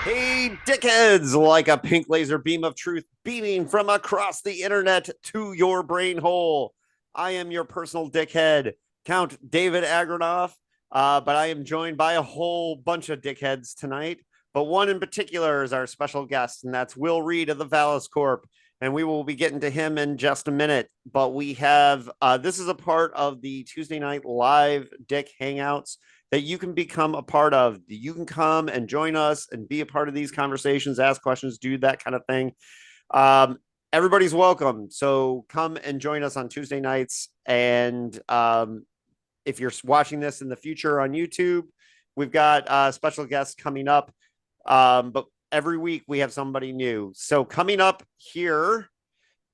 Hey, dickheads! Like a pink laser beam of truth beaming from across the internet to your brain hole. I am your personal dickhead, Count David Agronoff, but I am joined by a whole bunch of dickheads tonight. But one in particular is our special guest, and that's Will Reid of the Valis Corp. And we will be getting to him in just a minute. But we have this is a part of the Tuesday night live Dick Hangouts that you can become a part of. You can come and join us and be a part of these conversations, ask questions, do that kind of thing. Um, Everybody's welcome. So come and join us on Tuesday nights. And if you're watching this in the future on YouTube, we've got special guests coming up. But every week we have somebody new. So coming up here,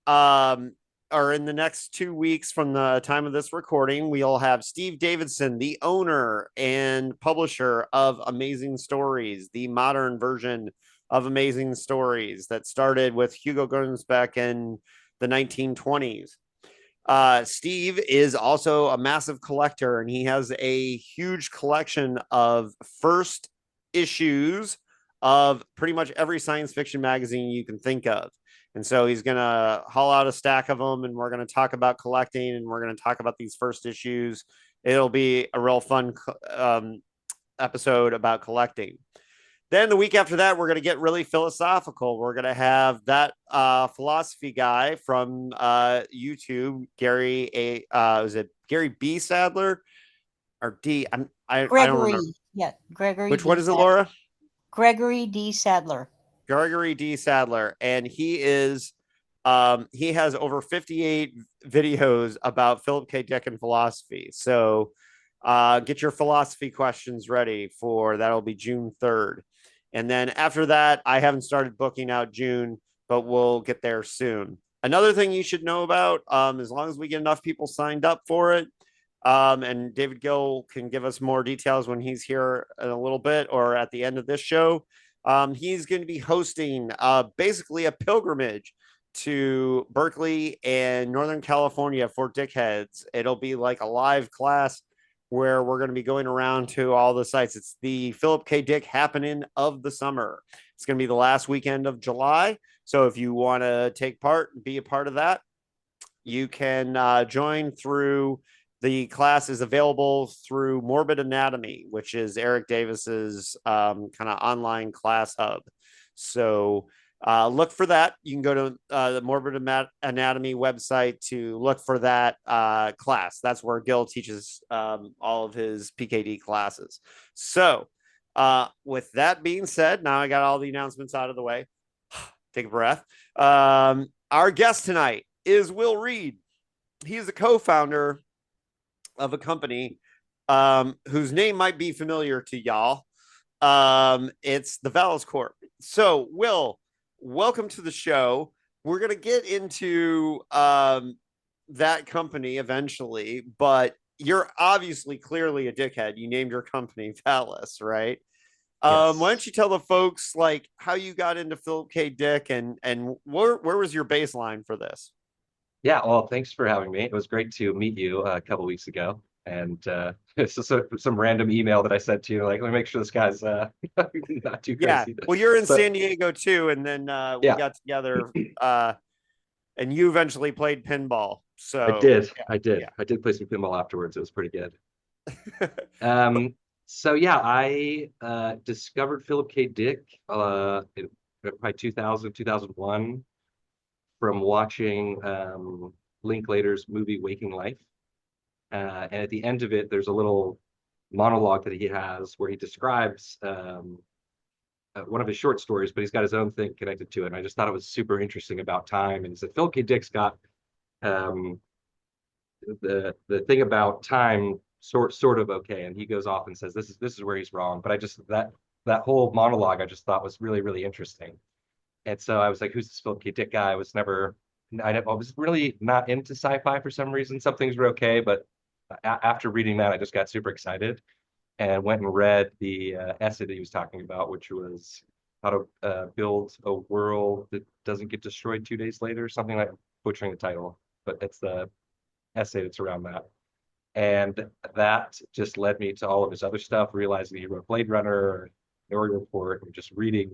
um, or in the next 2 weeks from the time of this recording, we'll have Steve Davidson, the owner and publisher of Amazing Stories, the modern version of Amazing Stories that started with Hugo Gernsback in the 1920s. Steve is also a massive collector, and he has a huge collection of first issues of pretty much every science fiction magazine you can think of. And so he's going to haul out a stack of them, and we're going to talk about collecting, and we're going to talk about these first issues. It'll be a real fun episode about collecting. Then the week after that, we're going to get really philosophical. We're going to have that philosophy guy from YouTube, was it Gary B. Sadler or D? I don't Gregory. remember. Yeah, Gregory Which one D. is it, Sadler. Laura? Gregory D. Sadler. Gregory D. Sadler, and he has over 58 videos about Philip K. Dick and philosophy. So get your philosophy questions ready for that'll be June 3rd. And then after that, I haven't started booking out June, but we'll get there soon. Another thing you should know about, as long as we get enough people signed up for it, and David Gill can give us more details when he's here in a little bit or at the end of this show. He's going to be hosting basically a pilgrimage to Berkeley and Northern California for Dickheads. It'll be like a live class where we're going to be going around to all the sites. It's the Philip K. Dick happening of the summer. It's going to be the last weekend of July. So if you want to take part, be a part of that, you can join through the class is available through Morbid Anatomy, which is Eric Davis's kind of online class hub. So look for that. You can go to the Morbid Anatomy website to look for that class. That's where Gil teaches all of his PKD classes. So with that being said, now I got all the announcements out of the way. Take a breath. Our guest tonight is Will Reid. He's a co-founder of a company whose name might be familiar to y'all. It's the Valis Corp. So, Will, welcome to the show. We're going to get into that company eventually, but you're obviously clearly a dickhead. You named your company Valis, right? Why don't Yes. you tell the folks like how you got into Philip K. Dick and where was your baseline for this? Yeah. Well, thanks for having me. It was great to meet you a couple weeks ago. And it's just some random email that I sent to you. Like, let me make sure this guy's not too Yeah. crazy. Well, you're in So, San Diego too, and then we yeah, got together, and you eventually played pinball. I So did. I did. yeah, I did play some pinball afterwards. It was pretty good. yeah. So yeah, I discovered Philip K. Dick in probably 2000, 2001 from watching Linklater's movie Waking Life. And at the end of it, there's a little monologue that he has where he describes one of his short stories, but he's got his own thing connected to it. And I just thought it was super interesting about time. And he said Phil K. Dick's got um, the thing about time sort of okay, and he goes off and says this is where he's wrong. But I just that whole monologue I just thought was really really interesting. And so I was like, who's this Phil K. Dick guy? I was really not into sci-fi for some reason. Some things were okay, but after reading that, I just got super excited and went and read the essay that he was talking about, which was how to build a world that doesn't get destroyed 2 days later, something like butchering the title, but it's the essay that's around that. And that just led me to all of his other stuff, realizing he wrote Blade Runner, Minority Report, and just reading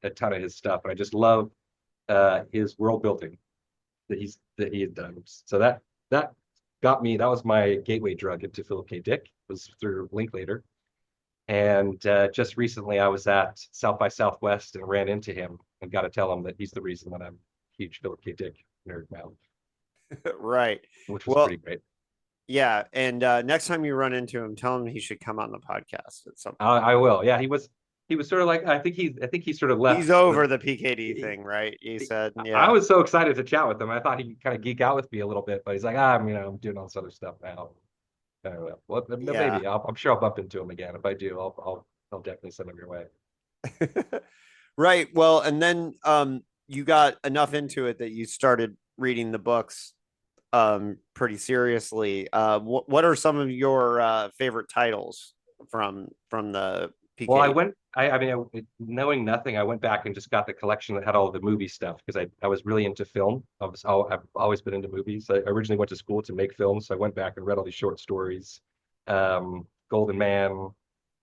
a ton of his stuff. And I just love his world building that he had done. So that got me. That was my gateway drug into Philip K. Dick, was through Linklater. And just recently, I was at South by Southwest and ran into him and got to tell him that he's the reason that I'm a huge Philip K. Dick nerd now, Right. which was Well, pretty great. yeah. And next time you run into him, tell him he should come on the podcast at some point. I will. Yeah, he was sort of like, I think he sort of left. He's over the PKD thing, right? He said, I yeah. was so excited to chat with him. I thought he'd kind of geek out with me a little bit, but he's like, I'm doing all this other stuff now. I don't know. Well, Yeah. maybe I'm sure I'll bump into him again. If I do, I'll definitely send him your way. Right. Well, and then you got enough into it that you started reading the books pretty seriously. What are some of your favorite titles from the PK? Well, knowing nothing, I went back and just got the collection that had all the movie stuff because I was really into film. I've always been into movies. I originally went to school to make films, so I went back and read all these short stories. Golden Man,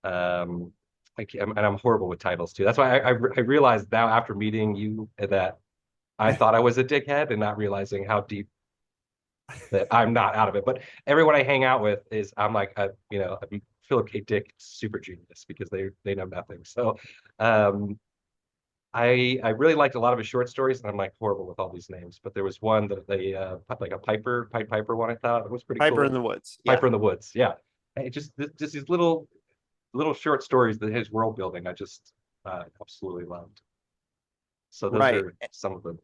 and I'm horrible with titles too. That's why I realized now after meeting you that I thought I was a dickhead and not realizing how deep that I'm not out of it. But everyone I hang out with is I'm like a Philip K. Dick super genius because they know nothing. So I really liked a lot of his short stories, and I'm like horrible with all these names. But there was one that they like a Pied Piper one. I thought it was pretty Piper cool. in the Woods. Piper in the Woods. Yeah. It just these little short stories that his world building I just absolutely loved. So those Right. are some of them.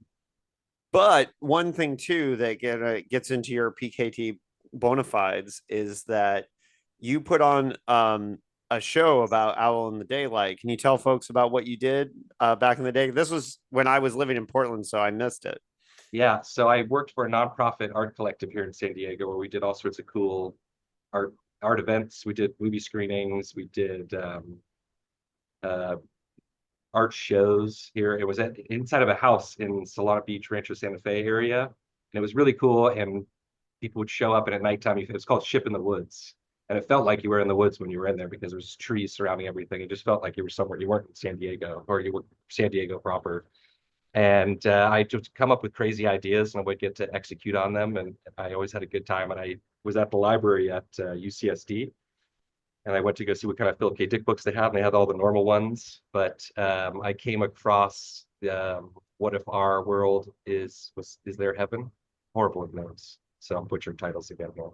But one thing too that gets into your PKT bona fides is that you put on a show about Owl in the Daylight. Can you tell folks about what you did back in the day? This was when I was living in Portland, so I missed it. Yeah, so I worked for a nonprofit art collective here in San Diego where we did all sorts of cool art events. We did movie screenings. We did art shows here. It was inside of a house in Solana Beach, Rancho Santa Fe area, and it was really cool. And people would show up, and at nighttime, it was called Ship in the Woods, and it felt like you were in the woods when you were in there because there was trees surrounding everything. It just felt like you were somewhere you weren't in San Diego, or you were San Diego proper. And I just come up with crazy ideas, and I would get to execute on them, and I always had a good time. And I was at the library at UCSD. And I went to go see what kind of Philip K. Dick books they had, and they had all the normal ones. But I came across "What If Our World Is Their Heaven?" Horrible with notes, so I'm butchering titles again here.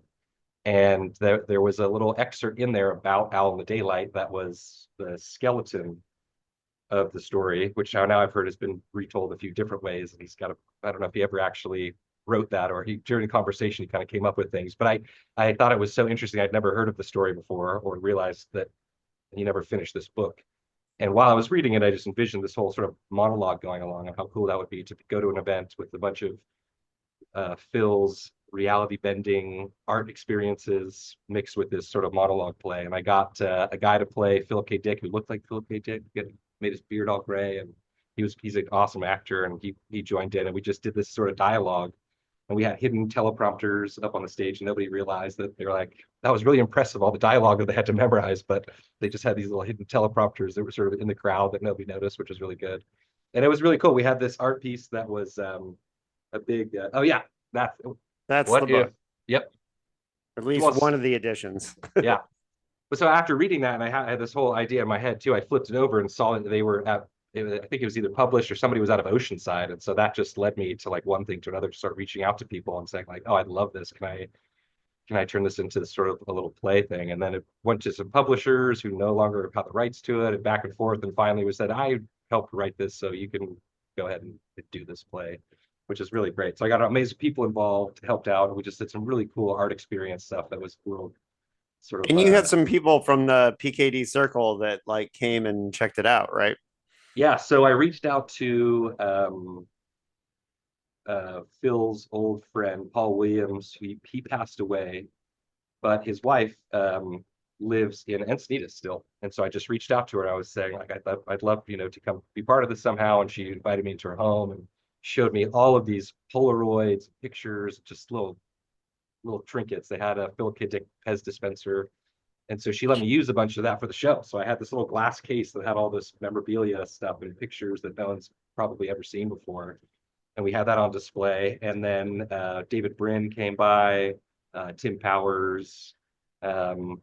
And there was a little excerpt in there about Owl in the Daylight that was the skeleton of the story, which now I've heard has been retold a few different ways. And he's got I don't know if he ever actually wrote that or during the conversation he kind of came up with things, but I thought it was so interesting. I'd never heard of the story before or realized that he never finished this book. And while I was reading it, I just envisioned this whole sort of monologue going along and how cool that would be to go to an event with a bunch of Phil's reality bending art experiences mixed with this sort of monologue play. And I got a guy to play Philip K. Dick who looked like Philip K. Dick, made his beard all gray, and he's an awesome actor, and he joined in, and we just did this sort of dialogue. And we had hidden teleprompters up on the stage, and nobody realized that. They were like, that was really impressive, all the dialogue that they had to memorize, but they just had these little hidden teleprompters that were sort of in the crowd that nobody noticed, which was really good. And it was really cool. We had this art piece that was a big, oh yeah, that's the book. Yep. At least one of the editions. Yeah. But so after reading that, and I had this whole idea in my head too, I flipped it over and saw that they were at, I think it was either published or somebody was out of Oceanside. And so that just led me to like one thing to another, to start reaching out to people and saying like, oh, I love this. Can I turn this into sort of a little play thing? And then it went to some publishers who no longer had the rights to it, and back and forth. And finally we said, I helped write this, so you can go ahead and do this play, which is really great. So I got amazing people involved, helped out. And we just did some really cool art experience stuff that was cool. Sort of, and you had some people from the PKD circle that like came and checked it out, right? Yeah, so I reached out to Phil's old friend Paul Williams. He passed away, but his wife lives in Encinitas still, and so I just reached out to her. I was saying like I'd love to come be part of this somehow, and she invited me into her home and showed me all of these Polaroids, pictures, just little trinkets. They had a Philip K. Dick Pez dispenser. And so she let me use a bunch of that for the show. So I had this little glass case that had all this memorabilia stuff and pictures that no one's probably ever seen before. And we had that on display. And then David Brin came by, Tim Powers, and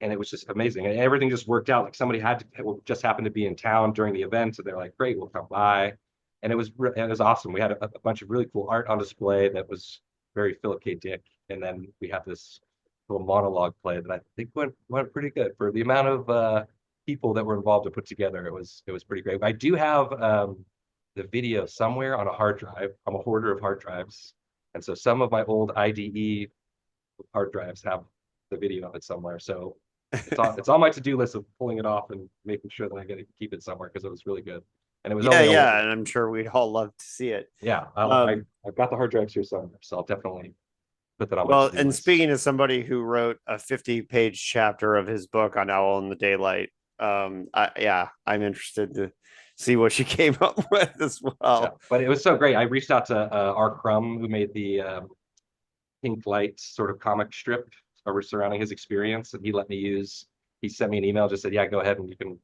it was just amazing. And everything just worked out. Like somebody just happened to be in town during the event, so they're like, "Great, we'll come by." And it was awesome. We had a bunch of really cool art on display that was very Philip K. Dick, and then we had this little monologue play that I think went pretty good for the amount of people that were involved to put together. It was pretty great. I do have the video somewhere on a hard drive. I'm a hoarder of hard drives, and so some of my old IDE hard drives have the video of it somewhere. So it's on my to-do list of pulling it off and making sure that I get to keep it somewhere because it was really good. And it was yeah, and I'm sure we'd all love to see it. Yeah, I've got the hard drives here somewhere, so I'll definitely put that on. Well, and speaking of somebody who wrote a 50-page chapter of his book on Owl in the Daylight, I'm interested to see what she came up with as well. Yeah, but it was so great. I reached out to R. Crumb, who made the Pink Light sort of comic strip surrounding his experience, and he sent me an email, just said, "Yeah, go ahead and you can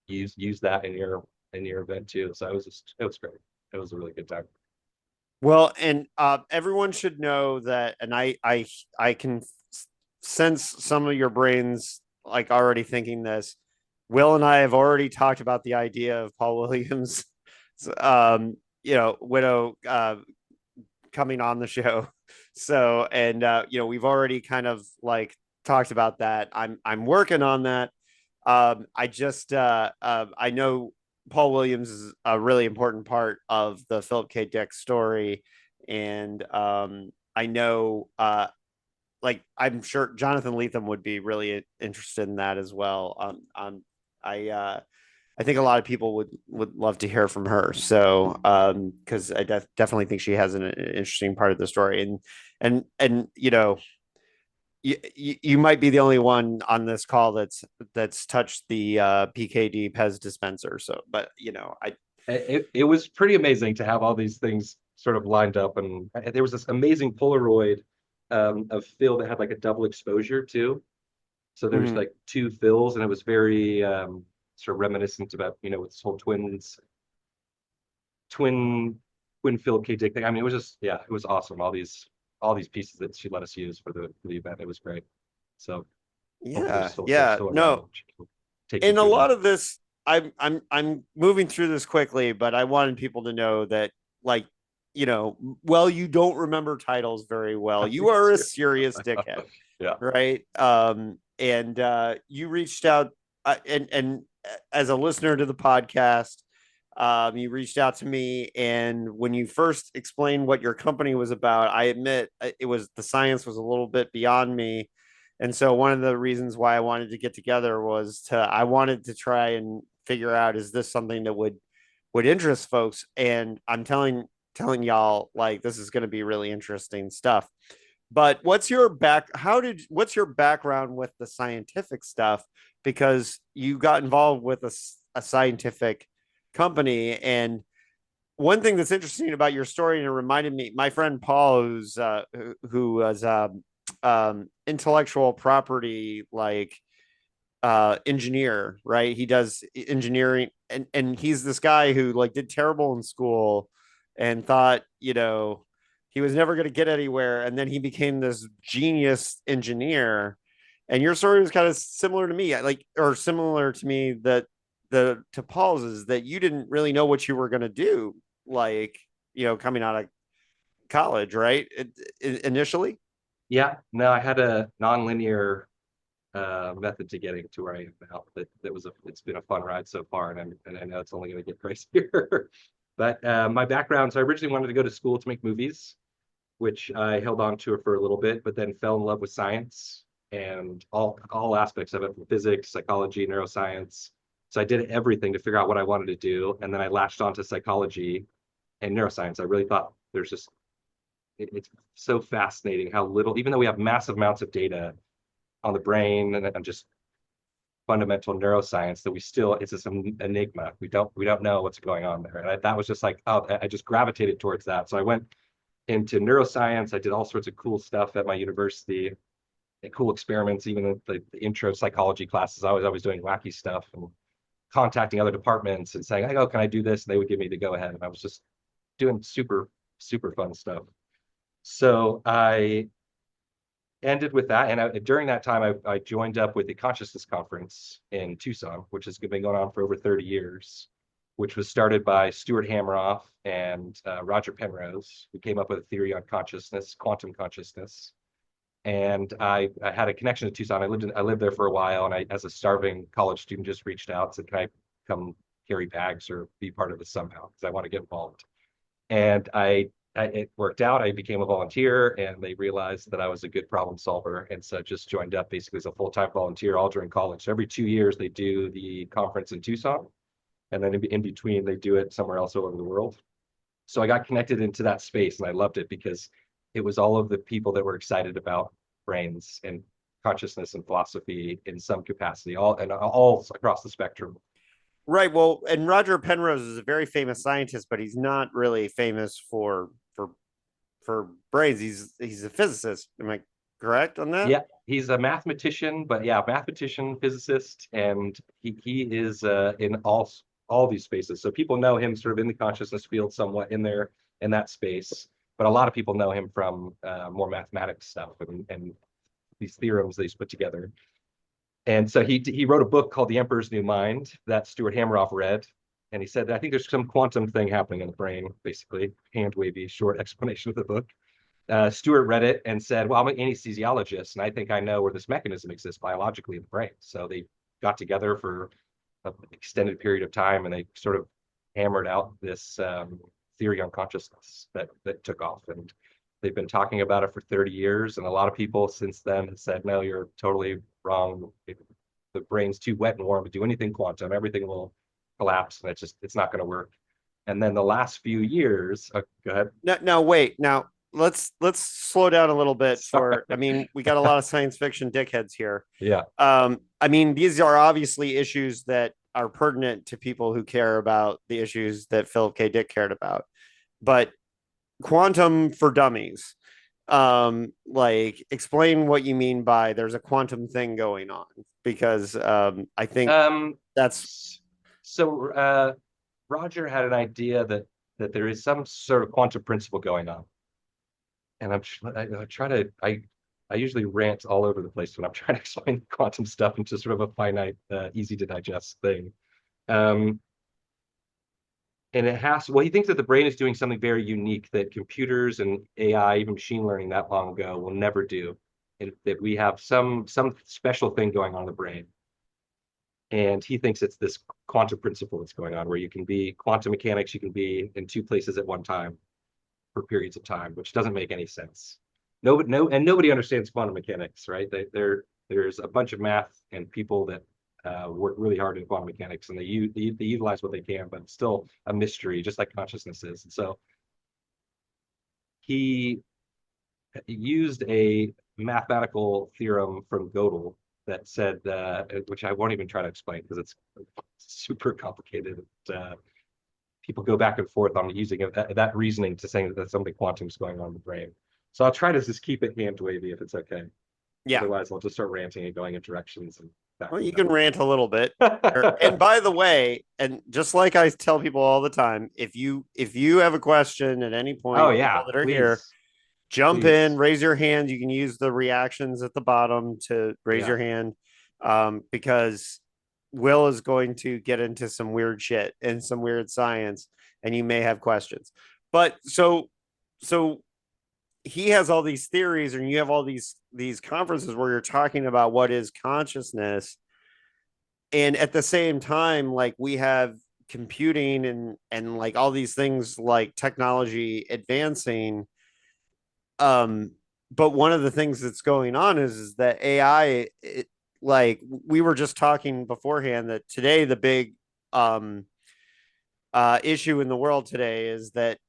use that in your event too." So it was great. It was a really good time. Well, and everyone should know that, and I can sense some of your brains like already thinking this. Will and I have already talked about the idea of Paul Williams, widow coming on the show. So, and we've already kind of like talked about that. I'm working on that. I know Paul Williams is a really important part of the Philip K. Dick story. And I know, I'm sure Jonathan Lethem would be really interested in that as well. I think a lot of people would love to hear from her. So, because I definitely think she has an interesting part of the story, and you might be the only one on this call that's touched the PKD Pez dispenser. So, but it was pretty amazing to have all these things sort of lined up, and there was this amazing Polaroid of Phil that had like a double exposure too. So there's like two Phils, and it was very sort of reminiscent about with this whole twin Phil K. Dick thing. I mean, it was just it was awesome. All these pieces that she let us use for the event. It was great. So no. And a lot of this, I'm moving through this quickly, but I wanted people to know that, like, you don't remember titles very well. You are a serious dickhead. Yeah. Right. And you reached out and as a listener to the podcast, you reached out to me, and when you first explained what your company was about, I admit the science was a little bit beyond me. And so one of the reasons why I wanted to get together was I wanted to try and figure out, is this something that would interest folks? And I'm telling y'all, like, this is going to be really interesting stuff. But what's your background with the scientific stuff? Because you got involved with a scientific company. And one thing that's interesting about your story, and it reminded me, my friend Paul, who was intellectual property, like, engineer, right? He does engineering, and he's this guy who like did terrible in school and thought, he was never going to get anywhere. And then he became this genius engineer. And your story was kind of similar to me, or similar to me, that to Paul's, is that you didn't really know what you were going to do, like, coming out of college, right? Initially. Yeah, no, I had a nonlinear method to getting to where I am now. It's been a fun ride so far, and I know it's only going to get crazier. But my background, so I originally wanted to go to school to make movies, which I held on to for a little bit, but then fell in love with science and all aspects of it, from physics, psychology, neuroscience. So I did everything to figure out what I wanted to do, and then I latched onto psychology and neuroscience. I really thought it's so fascinating how little, even though we have massive amounts of data on the brain and just fundamental neuroscience, that it's just an enigma. We don't know what's going on there. And that was just like, I just gravitated towards that. So I went into neuroscience. I did all sorts of cool stuff at my university. cool experiments, even the intro psychology classes. I was always doing wacky stuff and contacting other departments and saying, "Oh, can I do this?" And they would give me the go ahead. And I was just doing super fun stuff. So I ended with that. And during that time, I joined up with the Consciousness Conference in Tucson, which has been going on for over 30 years, which was started by Stuart Hameroff and Roger Penrose, who came up with a theory on consciousness, quantum consciousness. And I had a connection to Tucson. I lived there for a while, and as a starving college student, just reached out, said, "Can I come carry bags or be part of this somehow? Because I want to get involved." And it worked out. I became a volunteer, and they realized that I was a good problem solver, and so just joined up basically as a full-time volunteer all during college. So every 2 years they do the conference in Tucson, and then in between they do it somewhere else all over the world. So I got connected into that space, and I loved it because it was all of the people that were excited about brains and consciousness and philosophy in some capacity, all across the spectrum. Right. Well, and Roger Penrose is a very famous scientist, but he's not really famous for brains. He's a physicist. Am I correct on that? Yeah, he's a mathematician, but yeah, mathematician, physicist, and he is in all these spaces. So people know him sort of in the consciousness field, somewhat in there in that space. But a lot of people know him from more mathematics stuff and these theorems that he's put together. And so he wrote a book called The Emperor's New Mind that Stuart Hameroff read. And he said, I think there's some quantum thing happening in the brain, basically, hand wavy, short explanation of the book. Stuart read it and said, well, I'm an anesthesiologist, and I think I know where this mechanism exists biologically in the brain. So they got together for an extended period of time, and they sort of hammered out this theory on consciousness that took off. And they've been talking about it for 30 years. And a lot of people since then have said, no, you're totally wrong. The brain's too wet and warm to do anything quantum. Everything will collapse, and it's not going to work. And then the last few years, go ahead. No, wait. Now let's slow down a little bit. Sorry. I mean, we got a lot of science fiction dickheads here. Yeah. I mean, these are obviously issues that are pertinent to people who care about the issues that Philip K. Dick cared about. But quantum for dummies, like explain what you mean by there's a quantum thing going on, because I think that's so. Roger had an idea that there is some sort of quantum principle going on, and I usually rant all over the place when I'm trying to explain quantum stuff into sort of a finite, easy to digest thing. And he thinks that the brain is doing something very unique that computers and AI, even machine learning that long ago, will never do. And that we have some special thing going on in the brain. And he thinks it's this quantum principle that's going on, where you can be quantum mechanics, you can be in two places at one time for periods of time, which doesn't make any sense. Nobody understands quantum mechanics, right? There's a bunch of math and people that work really hard in quantum mechanics, and they utilize what they can, but it's still a mystery, just like consciousness is. And so he used a mathematical theorem from Gödel that said, which I won't even try to explain because it's super complicated. People go back and forth on using that reasoning to saying that something quantum is going on in the brain. So I'll try to just keep it hand wavy if it's okay. Yeah. Otherwise, I'll just start ranting and going in directions. Well, you can rant a little bit. And by the way, and just like I tell people all the time, if you have a question at any point, that are here, jump in, raise your hand. You can use the reactions at the bottom to raise your hand, because Will is going to get into some weird shit and some weird science, and you may have questions. But so he has all these theories, and you have all these conferences where you're talking about what is consciousness, and at the same time, like, we have computing and like all these things, like technology advancing. But one of the things that's going on is that AI, like we were just talking beforehand, that today the big issue in the world today is that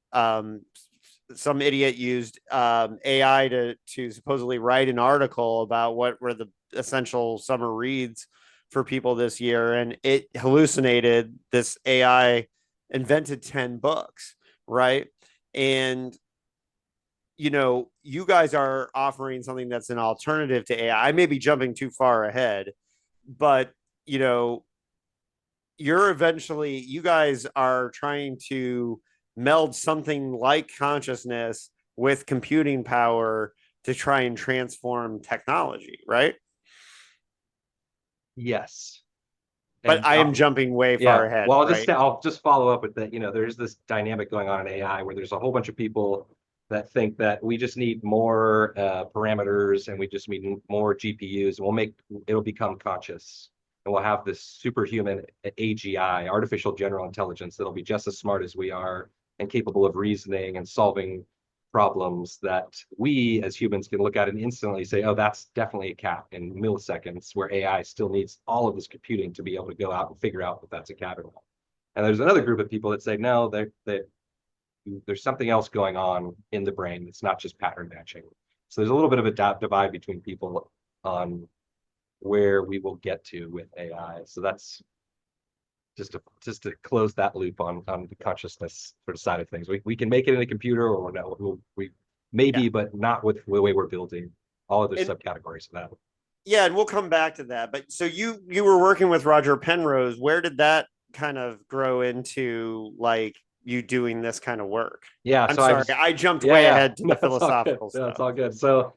some idiot used AI to supposedly write an article about what were the essential summer reads for people this year, and it hallucinated. This AI invented 10 books, right? And you guys are offering something that's an alternative to AI. I may be jumping too far ahead, but you know, you guys are trying to meld something like consciousness with computing power to try and transform technology, right? Yes. But And I am jumping way far yeah, ahead, well, right? I'll just follow up with that. There's this dynamic going on in AI where there's a whole bunch of people that think that we just need more parameters and we just need more GPUs, and it'll become conscious, and we'll have this superhuman AGI, artificial general intelligence, that'll be just as smart as we are and capable of reasoning and solving problems that we as humans can look at and instantly say, oh, that's definitely a cat in milliseconds, where AI still needs all of this computing to be able to go out and figure out if that's a cat or not. And there's another group of people that say, no, there's something else going on in the brain. It's not just pattern matching. So there's a little bit of a divide between people on where we will get to with AI. So that's just to close that loop on the consciousness sort of side of things. We can make it in a computer, or no, we maybe, Yeah. but not with the way we're building all other And subcategories of that. yeah, and we'll come back to that. But so you were working with Roger Penrose. Where did that kind of grow into, like, you doing this kind of work? Yeah, I'm so sorry, I jumped way yeah, ahead to no, the it's all good. philosophical No, it's stuff. all good. So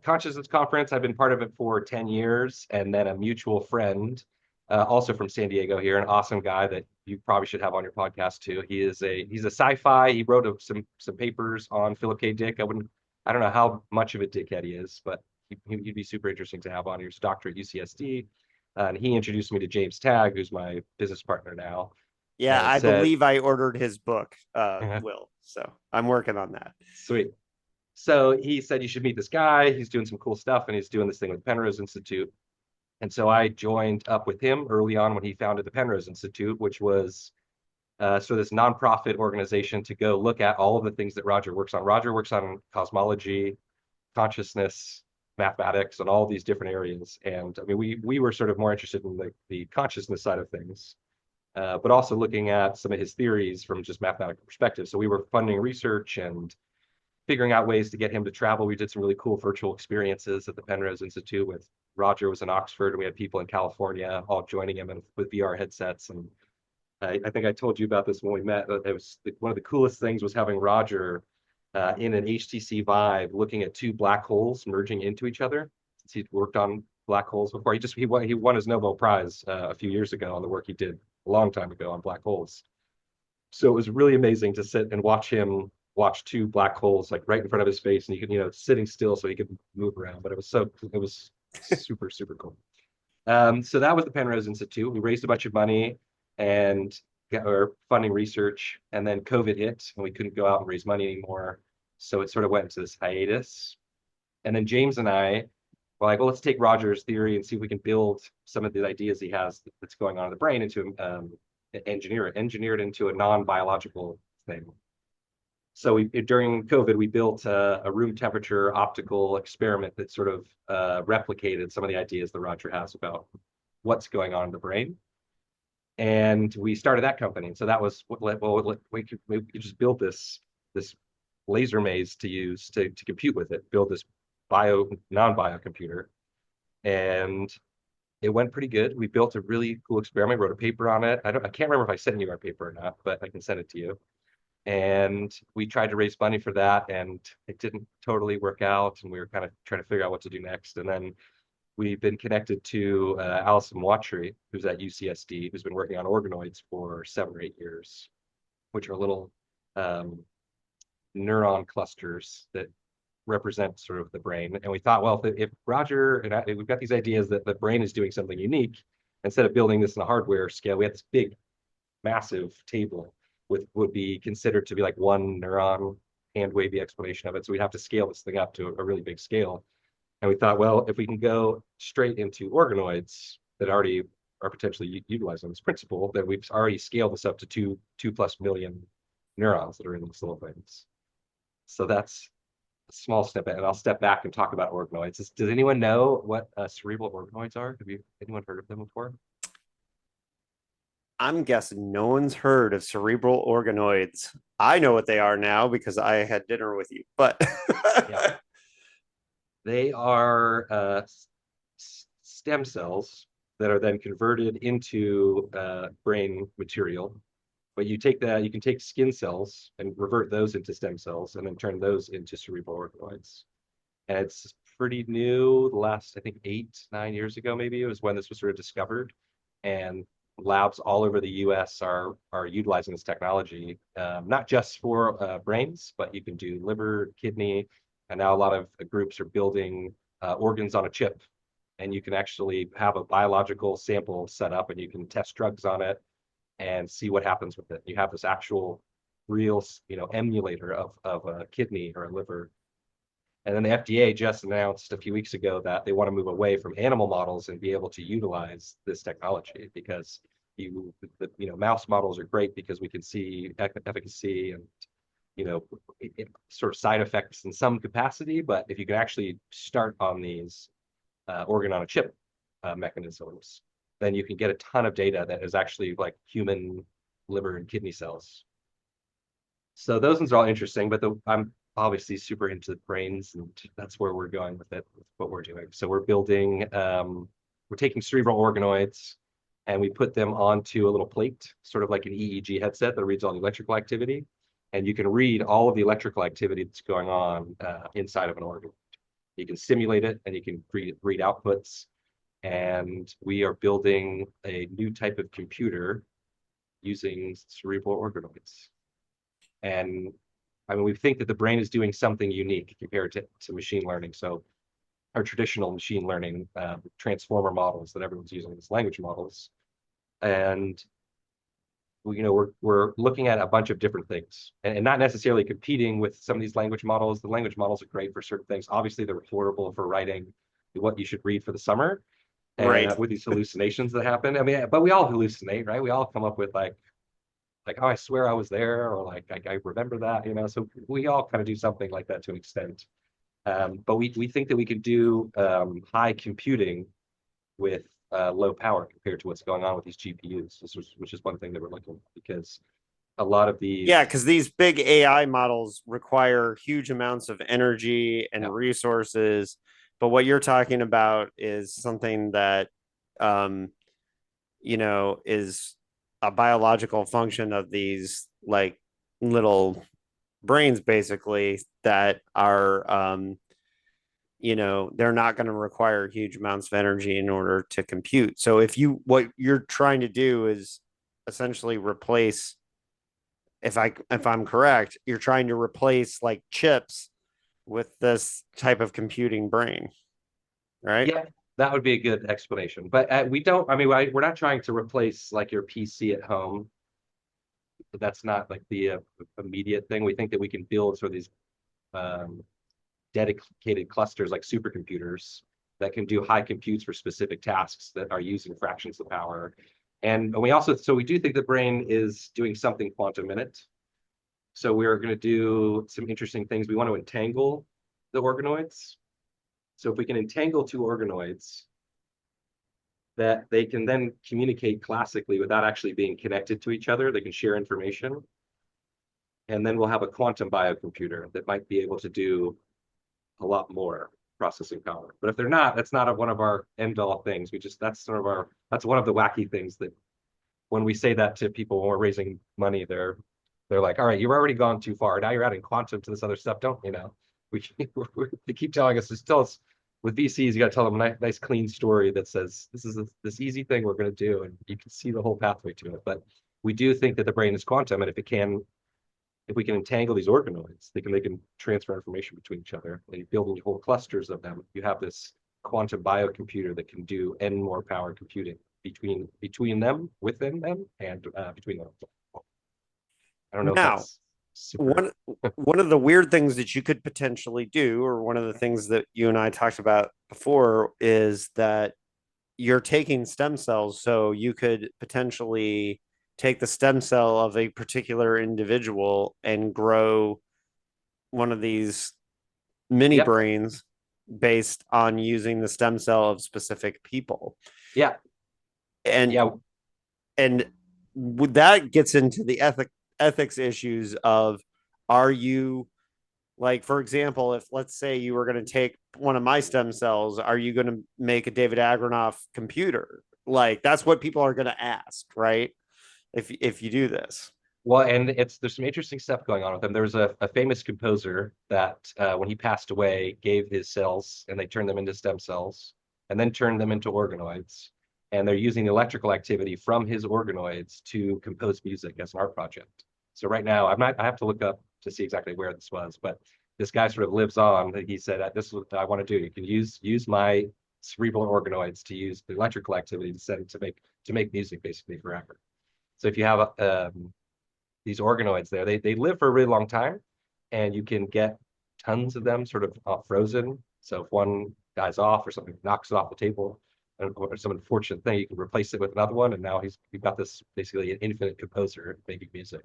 consciousness conference, I've been part of it for 10 years, and then a mutual friend, also from San Diego here, an awesome guy that you probably should have on your podcast too. He's a sci-fi. He wrote some papers on Philip K. Dick. I don't know how much of a dickhead he is, but he'd be super interesting to have on. He's a doctor at UCSD. And he introduced me to James Tagg, who's my business partner now, Yeah, and I said, believe I ordered his book, Will. So I'm working on that. sweet. So he said, you should meet this guy. He's doing some cool stuff, and he's doing this thing with Penrose Institute. And so I joined up with him early on when he founded the Penrose Institute, which was this nonprofit organization to go look at all of the things that Roger works on. Roger works on cosmology, consciousness, mathematics, and all these different areas. And I mean, we were sort of more interested in the consciousness side of things, but also looking at some of his theories from just mathematical perspective. So we were funding research and figuring out ways to get him to travel. We did some really cool virtual experiences at the Penrose Institute with Roger was in Oxford, and we had people in California all joining him with VR headsets. And I think I told you about this when we met. It was one of the coolest things was having Roger in an HTC Vive looking at two black holes merging into each other. Since he'd worked on black holes before, he won his Nobel Prize a few years ago on the work he did a long time ago on black holes. So it was really amazing to sit and watch him watch two black holes like right in front of his face, and he could, sitting still so he could move around. But it was super, super cool. So that was the Penrose Institute. We raised a bunch of money and got funding research, and then COVID hit and we couldn't go out and raise money anymore. So it sort of went into this hiatus. And then James and I were like, well, let's take Roger's theory and see if we can build some of the ideas he has that's going on in the brain into engineer it into a non-biological thing. So during COVID, we built a room temperature optical experiment that sort of replicated some of the ideas that Roger has about what's going on in the brain. And we started that company. So that was, we could just build this laser maze to use to compute with it, build this non-bio computer. And it went pretty good. We built a really cool experiment, wrote a paper on it. I can't remember if I sent you our paper or not, but I can send it to you. And we tried to raise money for that, and it didn't totally work out, and we were kind of trying to figure out what to do next. And then we've been connected to Alison Watry, who's at UCSD, who's been working on organoids for 7 or 8 years, which are little neuron clusters that represent sort of the brain. And we thought, well, if Roger and we've got these ideas that the brain is doing something unique, instead of building this in a hardware scale, we had this big, massive table would be considered to be like one neuron hand wavy explanation of it. So we'd have to scale this thing up to a really big scale. And we thought, well, if we can go straight into organoids that already are potentially utilizing this principle, then we've already scaled this up to 2+ million neurons that are in these little things. So that's a small snippet, and I'll step back and talk about organoids. Does anyone know what cerebral organoids are? Anyone heard of them before? I'm guessing no one's heard of cerebral organoids. I know what they are now because I had dinner with you. But Yeah. They are stem cells that are then converted into brain material. But you can take skin cells and revert those into stem cells and then turn those into cerebral organoids. And it's pretty new. The last, I think, 8, 9 years ago, maybe it was when this was sort of discovered. And labs all over the US are utilizing this technology, not just for brains, but you can do liver, kidney, and now a lot of groups are building organs on a chip. And you can actually have a biological sample set up and you can test drugs on it and see what happens with it. You have this actual real, emulator of a kidney or a liver. And then the FDA just announced a few weeks ago that they want to move away from animal models and be able to utilize this technology because mouse models are great because we can see efficacy and sort of side effects in some capacity. But if you can actually start on these organ on a chip mechanisms, then you can get a ton of data that is actually like human liver and kidney cells. So those ones are all interesting, but I'm obviously super into the brains, and that's where we're going with it, with what we're doing. So we're building, we're taking cerebral organoids, and we put them onto a little plate, sort of like an EEG headset that reads all the electrical activity, and you can read all of the electrical activity that's going on inside of an organ. You can simulate it, and you can read outputs. And we are building a new type of computer using cerebral organoids. And I mean, we think that the brain is doing something unique compared to machine learning. So our traditional machine learning transformer models that everyone's using as language models. And we're looking at a bunch of different things and not necessarily competing with some of these language models. The language models are great for certain things. Obviously, they're horrible for writing what you should read for the summer. And right. with these hallucinations that happen. I mean, but we all hallucinate, right? We all come up with like, oh, I swear I was there, or like I remember that, So we all kind of do something like that to an extent. But we think that we could do high computing with low power compared to what's going on with these GPUs, which is one thing that we're looking at because a lot of Yeah, these, because these big AI models require huge amounts of energy and yeah, resources. But what you're talking about is something that, um, is a biological function of these like little brains, basically, that are, they're not going to require huge amounts of energy in order to compute. So what you're trying to do is essentially replace, if I'm correct, you're trying to replace like chips with this type of computing brain, right? yeah, that would be a good explanation. But we don't. I mean, we're not trying to replace like your PC at home. That's not like the immediate thing. We think that we can build sort of these um, dedicated clusters like supercomputers that can do high computes for specific tasks that are using fractions of power. And we do think the brain is doing something quantum in it. So we're going to do some interesting things. We want to entangle the organoids. So if we can entangle two organoids, that they can then communicate classically without actually being connected to each other, they can share information. And then we'll have a quantum biocomputer that might be able to do a lot more processing power. But if they're not, that's not one of our end all things. That's one of the wacky things that when we say that to people when we're raising money, they're like, all right, you've already gone too far. Now you're adding quantum to this other stuff. They keep telling us, just tell us with VCs, you got to tell them a nice clean story that says this is this easy thing we're going to do, and you can see the whole pathway to it. But we do think that the brain is quantum, and if we can entangle these organoids, they can transfer information between each other. And you build whole clusters of them. You have this quantum biocomputer that can do n more power computing between them, within them, and between them. I don't know if Now, that's super. one of the weird things that you could potentially do, or one of the things that you and I talked about before, is that you're taking stem cells, so you could potentially take the stem cell of a particular individual and grow one of these mini Yep. brains based on using the stem cell of specific people. Yeah. And Yeah. that gets into the ethics issues of, are you, like, for example, if let's say you were going to take one of my stem cells, are you going to make a David Agronoff computer? Like, that's what people are going to ask, right? If you do this. Well, and there's some interesting stuff going on with him. There was a famous composer that when he passed away, gave his cells and they turned them into stem cells and then turned them into organoids. And they're using the electrical activity from his organoids to compose music as an art project. So right now, I have to look up to see exactly where this was, but this guy sort of lives on. He said, "This is what I want to do. You can use my cerebral organoids to use the electrical activity to set it to make music basically forever." So if you have these organoids there, they live for a really long time, and you can get tons of them sort of frozen. So if one dies off or something knocks it off the table, or some unfortunate thing, you can replace it with another one, and now you've got this basically an infinite composer making music.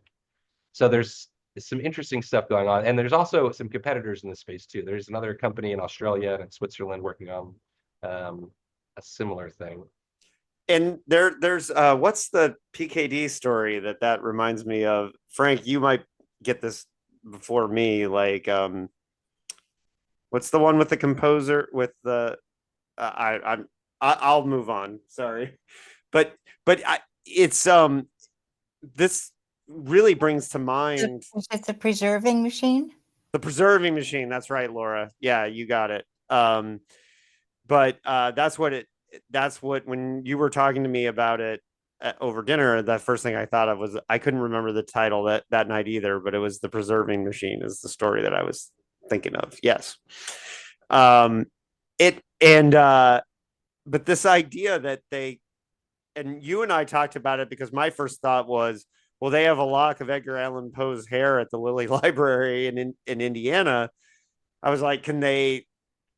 So there's some interesting stuff going on, and there's also some competitors in this space too. There's another company in Australia and in Switzerland working on a similar thing. And there's what's the PKD story that reminds me of? Frank, you might get this before me. Like, what's the one with the composer with the? I'll move on. Sorry, but it's this really brings to mind Is it the preserving machine? the preserving machine. That's right, Laura. Yeah, you got it. But that's what when you were talking to me about it over dinner, the first thing I thought of was, I couldn't remember the title that night either, but it was the preserving machine is the story that I was thinking of. Yes. It and But this idea that and you and I talked about it, because my first thought was, well, they have a lock of Edgar Allan Poe's hair at the Lilly Library in Indiana. I was like, could they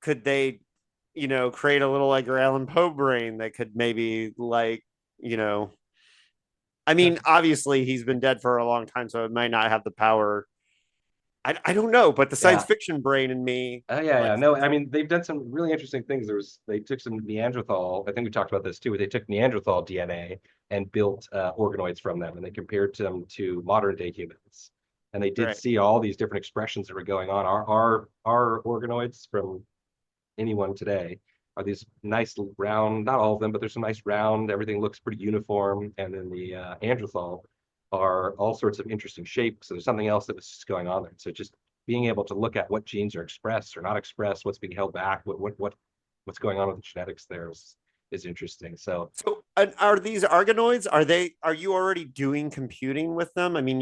create a little Edgar Allan Poe brain that could maybe, like, I mean, obviously he's been dead for a long time, so it might not have the power. I don't know, but the science fiction brain in me. Oh yeah. No, I mean, they've done some really interesting things. They took some Neanderthal, I think we talked about this too, but they took Neanderthal DNA and built organoids from them, and they compared them to modern day humans. And they did see all these different expressions that were going on. Our organoids from anyone today are these nice round, not all of them, but there's some nice round, everything looks pretty uniform. And then the Neanderthal are all sorts of interesting shapes. So there's something else that was just going on there. So just being able to look at what genes are expressed or not expressed, what's being held back, what's going on with the genetics there is interesting. So are these organoids, are you already doing computing with them? I mean,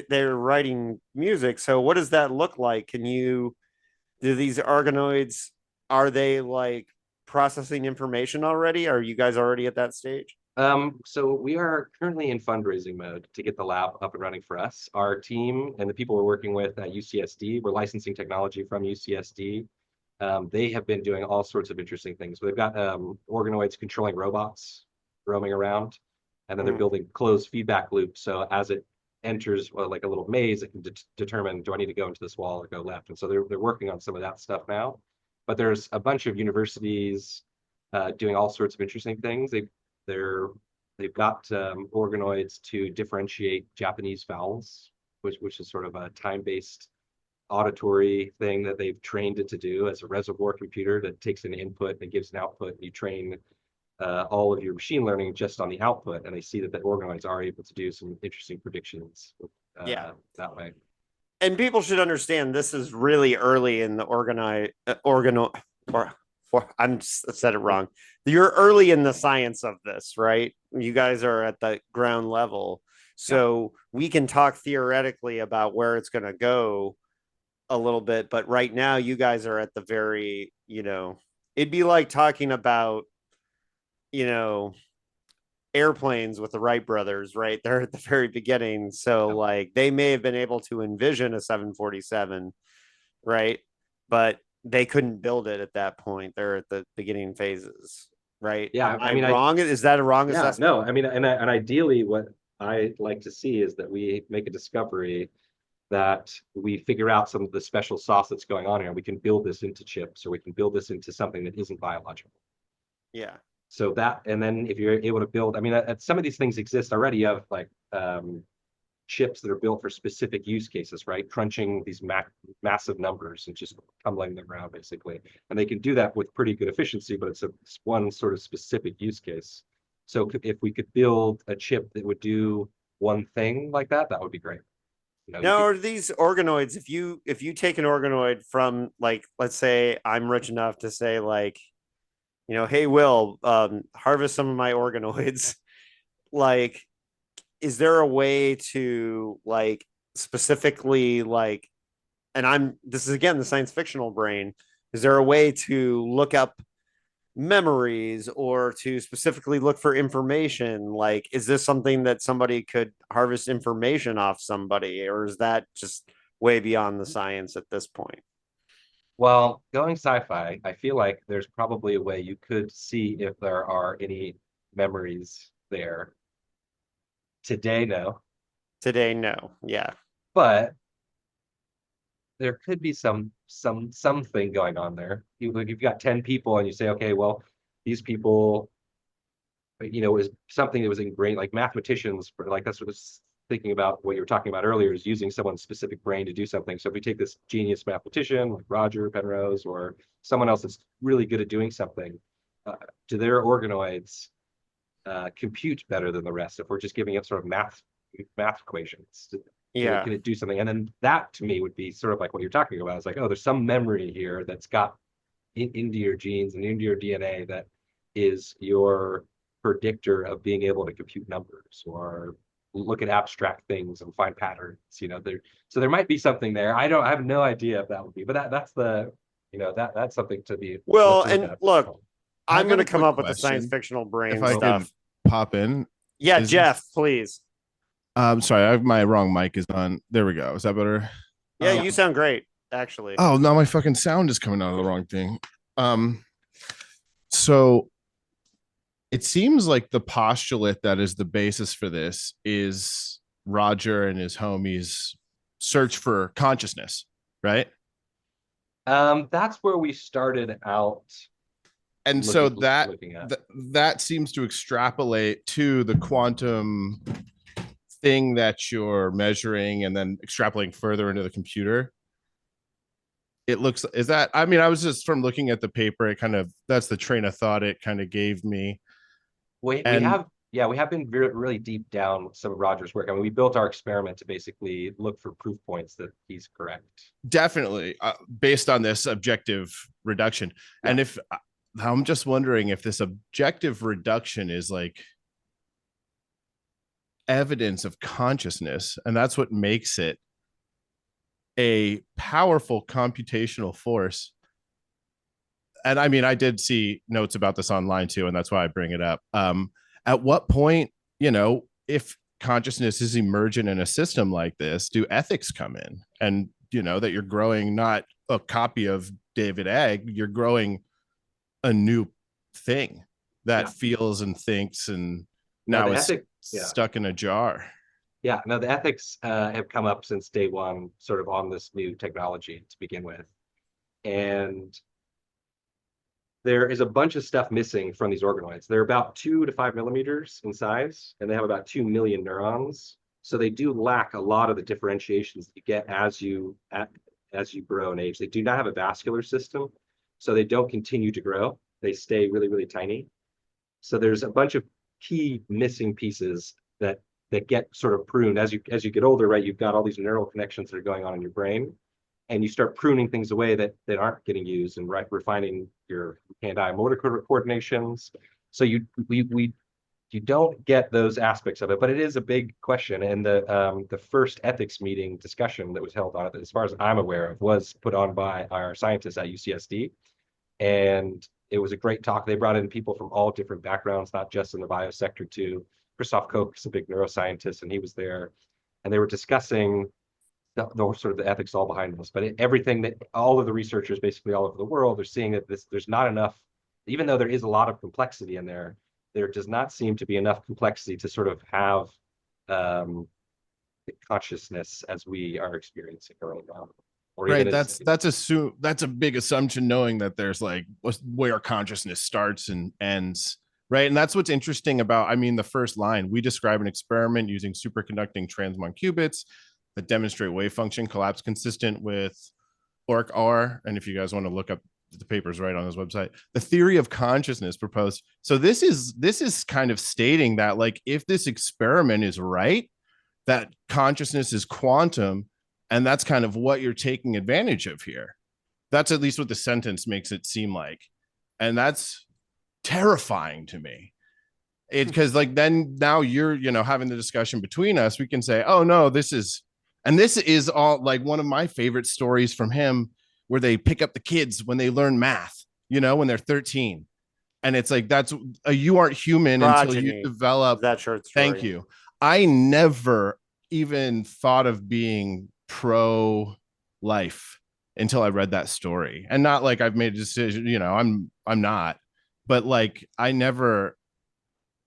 they're writing music. So what does that look like? Do these organoids, are they like processing information already? Are you guys already at that stage? So we are currently in fundraising mode to get the lab up and running for us. Our team and the people we're working with at UCSD, we're licensing technology from UCSD. They have been doing all sorts of interesting things. They've got organoids controlling robots roaming around, and then they're building closed feedback loops. So as it enters like a little maze, it can determine, do I need to go into this wall or go left? And so they're working on some of that stuff now. But there's a bunch of universities doing all sorts of interesting things. They've got organoids to differentiate Japanese vowels, which is sort of a time-based auditory thing that they've trained it to do as a reservoir computer that takes an input and gives an output. And you train all of your machine learning just on the output, and they see that the organoids are able to do some interesting predictions that way. And people should understand this is really early in the I'm said it wrong. You're early in the science of this, right? You guys are at the ground level. So we can talk theoretically about where it's going to go a little bit, but right now you guys are at the very, it'd be like talking about, airplanes with the Wright brothers, right? They're at the very beginning. So like they may have been able to envision a 747, right? But they couldn't build it at that point. They're at the beginning phases, right? Yeah, I mean, wrong? Is that a wrong assessment? No, I mean, and ideally what I like to see is that we make a discovery, that we figure out some of the special sauce that's going on here. We can build this into chips, or we can build this into something that isn't biological. Yeah. So and then if you're able to build, I mean, some of these things exist already. You have like chips that are built for specific use cases, right? Crunching these massive numbers and just tumbling them around basically. And they can do that with pretty good efficiency, but it's one sort of specific use case. So if we could build a chip that would do one thing like that, that would be great. You know, Now, are these organoids, if you take an organoid from, like, let's say I'm rich enough to say, like, hey Will, harvest some of my organoids, like, is there a way to, like, specifically, like, and this is again the science fictional brain, is there a way to look up memories or to specifically look for information? Like, is this something that somebody could harvest information off somebody, or is that just way beyond the science at this point? well, going sci-fi, I feel like there's probably a way you could see if there are any memories there. Today, no. Today, no. Yeah. But there could be something going on there. You've got 10 people and you say, okay, well, these people, is something that was ingrained, like mathematicians, like that's what I was thinking about what you were talking about earlier, is using someone's specific brain to do something. So if we take this genius mathematician like Roger Penrose or someone else that's really good at doing something, do their organoids compute better than the rest if we're just giving it sort of math equations? Yeah. Can it do something? And then that to me would be sort of like what you're talking about. It's like, oh, there's some memory here that's got into your genes and into your DNA that is your predictor of being able to compute numbers or look at abstract things and find patterns. So there might be something there. I have no idea if that would be, but that's something to be. Well, look and at. look, I I'm got going a to come quick up with the science question, fictional brain if I stuff. could pop in. Yeah, Is Jeff, this- please. Sorry, my wrong mic is on. There we go. Is that better? Yeah, you sound great, actually. Oh, now my fucking sound is coming out of the wrong thing. So it seems like the postulate that is the basis for this is Roger and his homies' search for consciousness, right? That's where we started out. And so looking at. that seems to extrapolate to the quantum thing that you're measuring and then extrapolating further into the computer. It looks, is that, I mean, I was just, from looking at the paper, it kind of, that's the train of thought it kind of gave me. We have been really deep down with some of Roger's work. I mean, we built our experiment to basically look for proof points that he's correct. Definitely, based on this objective reduction. Yeah. And if I'm just wondering if this objective reduction is like evidence of consciousness, and that's what makes it a powerful computational force. And I mean, I did see notes about this online too, and that's why I bring it up. At what point, if consciousness is emergent in a system like this, do ethics come in? And that you're growing not a copy of David Egg, you're growing a new thing that feels and thinks and now is stuck in a jar. Yeah, no, the ethics have come up since day one, sort of on this new technology to begin with. And there is a bunch of stuff missing from these organoids. They're about 2 to 5 millimeters in size, and they have about 2 million neurons. So they do lack a lot of the differentiations that you get as you grow in age. They do not have a vascular system, so they don't continue to grow. They stay really, really tiny. So there's a bunch of key missing pieces that get sort of pruned as you get older, right? You've got all these neural connections that are going on in your brain, and you start pruning things away that aren't getting used and refining your hand-eye motor coordinations. So you don't get those aspects of it, but it is a big question. And the first ethics meeting discussion that was held on it, as far as I'm aware of, was put on by our scientists at UCSD. And it was a great talk. They brought in people from all different backgrounds, not just in the biosector too. Christoph Koch is a big neuroscientist, and he was there. And they were discussing the sort of the ethics all behind this. But everything that all of the researchers basically all over the world are seeing that there's not enough, even though there is a lot of complexity in there, there does not seem to be enough complexity to sort of have consciousness as we are experiencing early on. Right. That's a big assumption, knowing that there's like where consciousness starts and ends. right? And that's what's interesting about, I mean, the first line, we describe an experiment using superconducting transmon qubits that demonstrate wave function collapse consistent with ORC-R. And if you guys want to look up the papers right on his website, the theory of consciousness proposed. So this is kind of stating that, like, if this experiment is right, that consciousness is quantum, and that's kind of what you're taking advantage of here. That's at least what the sentence makes it seem like. And that's terrifying to me. It, because like then now you're, you know, having the discussion between us, we can say, oh no, this is all like one of my favorite stories from him, where they pick up the kids when they learn math, you know, when they're 13. And it's like, that's you aren't human until you Progeny. develop That short story. Thank you. I never even thought of being pro life until I read that story. And not like I've made a decision, you know, I'm not, but like I never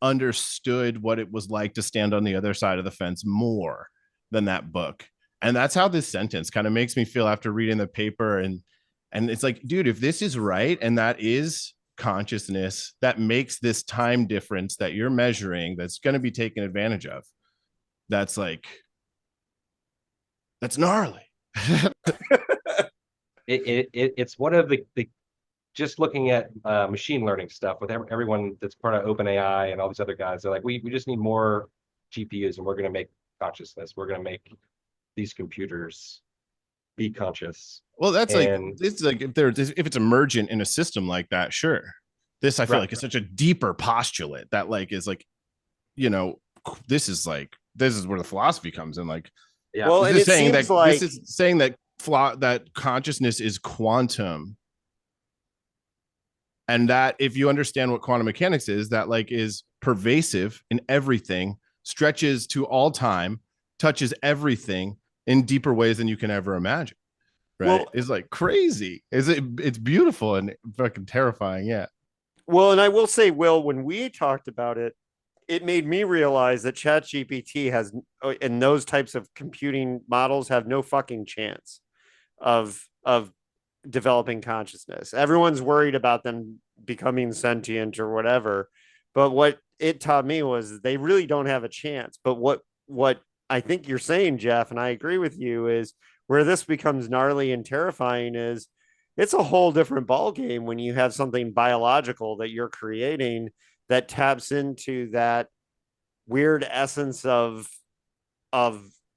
understood what it was like to stand on the other side of the fence more than that book. And that's how this sentence kind of makes me feel after reading the paper. And it's like, dude, if this is right, and that is consciousness, that makes this time difference that you're measuring, that's going to be taken advantage of. That's like, that's gnarly. It's one of the just looking at machine learning stuff with everyone that's part of OpenAI and all these other guys. They're like, we just need more GPUs, and we're going to make consciousness. We're going to make these computers be conscious. Well, that's like, it's like if it's emergent in a system like that, sure. This I feel like is such a deeper postulate that like is like, you know, this is where the philosophy comes in. Like, yeah, well, this and is saying that like... this is saying that that consciousness is quantum, and that if you understand what quantum mechanics is, that like is pervasive in everything, stretches to all time, touches everything in deeper ways than you can ever imagine. Right? Well, it's like crazy. It's beautiful and fucking terrifying. Yeah. Well, and I will say, Will, when we talked about it, it made me realize that ChatGPT has, and those types of computing models have no fucking chance of developing consciousness. Everyone's worried about them becoming sentient or whatever, but what it taught me was they really don't have a chance. But what I think you're saying, Jeff, and I agree with you, is where this becomes gnarly and terrifying is it's a whole different ballgame when you have something biological that you're creating that taps into that weird essence of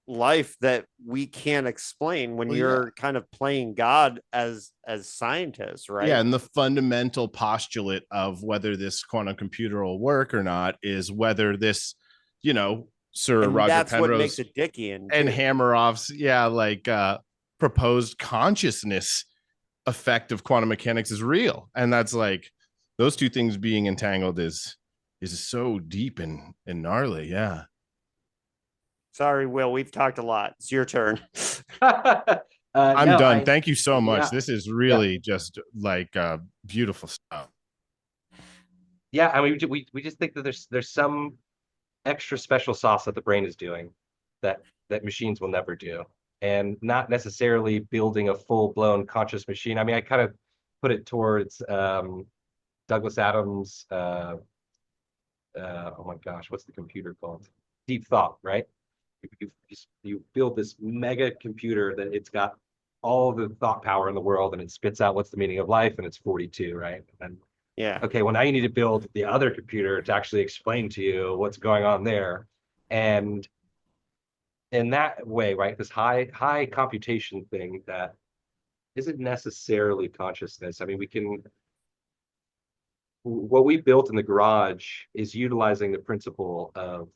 life that we can't explain when you're kind of playing God as scientists, right? Yeah, and the fundamental postulate of whether this quantum computer will work or not is whether this, you know, Sir Roger that's Penrose what makes it Dickian and Hammeroff's proposed consciousness effect of quantum mechanics is real. And that's like, those two things being entangled is so deep and gnarly. Yeah. Sorry, Will, we've talked a lot. It's your turn. I'm done. Thank you so much. This is really just like beautiful stuff. Yeah, I mean, we just think that there's some extra special sauce that the brain is doing that machines will never do, and not necessarily building a full-blown conscious machine. I mean, I kind of put it towards Douglas Adams. Oh my gosh, what's the computer called? Deep Thought, right? You build this mega computer that it's got all the thought power in the world, and it spits out what's the meaning of life, and it's 42, right? And yeah, okay, well now you need to build the other computer to actually explain to you what's going on there. And in that way, right, this high computation thing that isn't necessarily consciousness. I mean, what we built in the garage is utilizing the principle of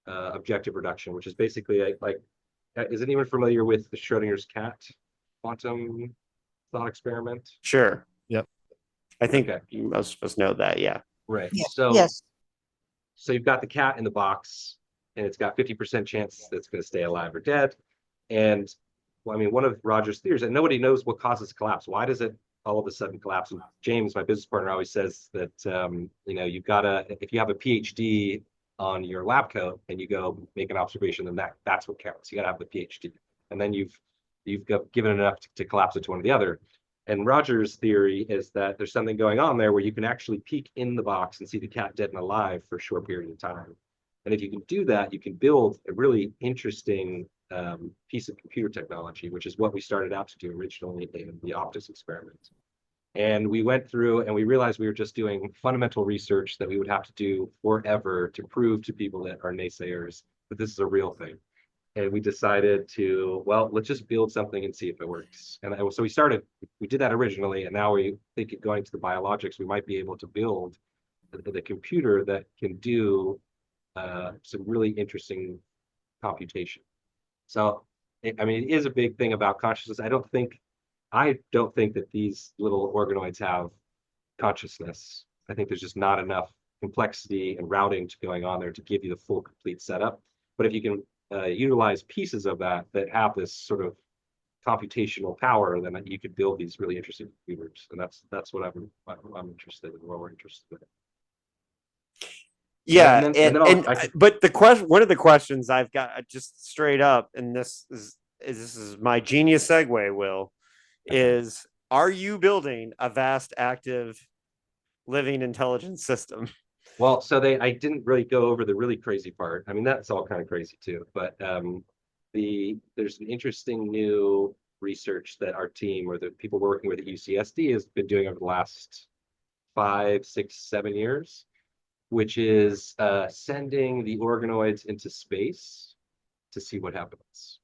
objective reduction, which is basically like is anyone familiar with the Schrodinger's cat quantum thought experiment? Sure. Yep. I think most of us know that. Yeah. Right. Yeah. So Yes. So you've got the cat in the box, and it's got 50% chance that it's going to stay alive or dead. And well, I mean, one of Roger's theories, and nobody knows what causes collapse. Why does it all of a sudden collapse? And James, my business partner, always says that you know, you've got to, if you have a PhD on your lab coat and you go make an observation, then that's what counts. You got to have the PhD, and then you've given enough to collapse it to one or the other. And Roger's theory is that there's something going on there where you can actually peek in the box and see the cat dead and alive for a short period of time. And if you can do that, you can build a really interesting piece of computer technology, which is what we started out to do originally in the Optus experiment. And we went through and we realized we were just doing fundamental research that we would have to do forever to prove to people that are naysayers that this is a real thing. And we decided to, well, let's just build something and see if it works. And so we did that originally, and now we think going to the biologics, we might be able to build the computer that can do some really interesting computation. So, I mean, it is a big thing about consciousness. I don't think that these little organoids have consciousness. I think there's just not enough complexity and routing going on there to give you the full complete setup. But if you can utilize pieces of that have this sort of computational power, then you could build these really interesting computers. And that's what I'm interested in, what we're interested in. Yeah, But the question, one of the questions I've got just straight up, and this is my genius segue, Will, is are you building a vast, active, living intelligence system? Well, so I didn't really go over the really crazy part. I mean, that's all kind of crazy too. But there's an interesting new research that our team or the people working with at UCSD has been doing over the last 5, 6, 7 years, which is sending the organoids into space to see what happens.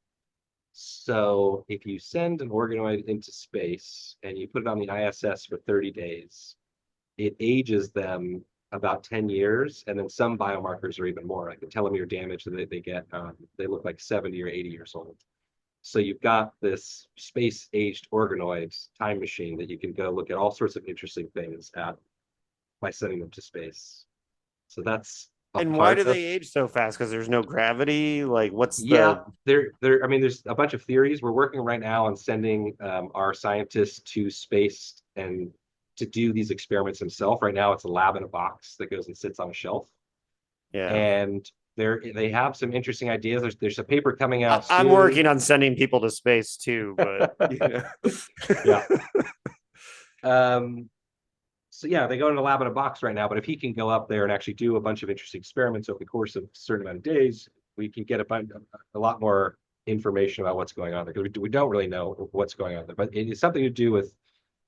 So if you send an organoid into space and you put it on the ISS for 30 days, it ages them about 10 years, and then some biomarkers are even more, like the telomere damage that they get, they look like 70 or 80 years old. So you've got this space-aged organoid time machine that you can go look at all sorts of interesting things at by sending them to space. So that's and why do they age so fast? Because there's no gravity. Like, what's there? I mean, there's a bunch of theories. We're working right now on sending our scientists to space and to do these experiments himself. Right now, it's a lab in a box that goes and sits on a shelf. Yeah, and they have some interesting ideas. There's a paper coming out. I'm working on sending people to space too, but yeah. So yeah, they go in a lab in a box right now. But if he can go up there and actually do a bunch of interesting experiments over the course of a certain amount of days, we can get a lot more information about what's going on there, because we don't really know what's going on there. But it is something to do with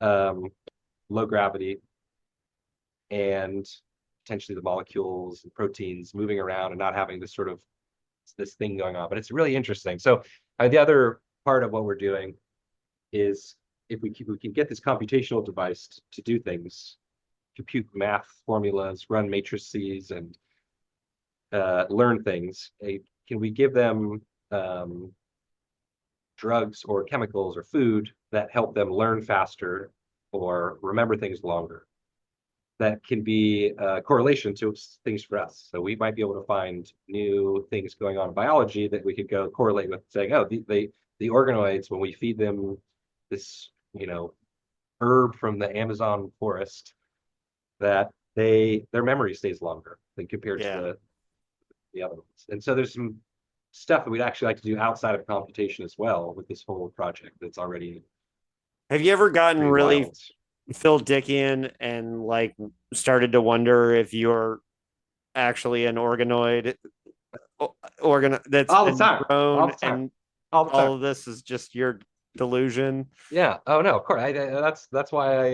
low gravity and potentially the molecules and proteins moving around and not having this thing going on. But it's really interesting. So the other part of what we're doing is if we can get this computational device to do things, compute math formulas, run matrices, and learn things, can we give them drugs or chemicals or food that help them learn faster or remember things longer? That can be a correlation to things for us. So we might be able to find new things going on in biology that we could go correlate with, saying, oh, the organoids, when we feed them this, herb from the Amazon forest, that their memory stays longer than compared to the other ones. And so there's some stuff that we'd actually like to do outside of computation as well with this whole project that's already. Have you ever gotten really wild. Phil Dickian and like started to wonder if you're actually an organoid that's all the been time, grown all the time. and all the time. all of this is just your delusion? Yeah. Oh no, of course. That's why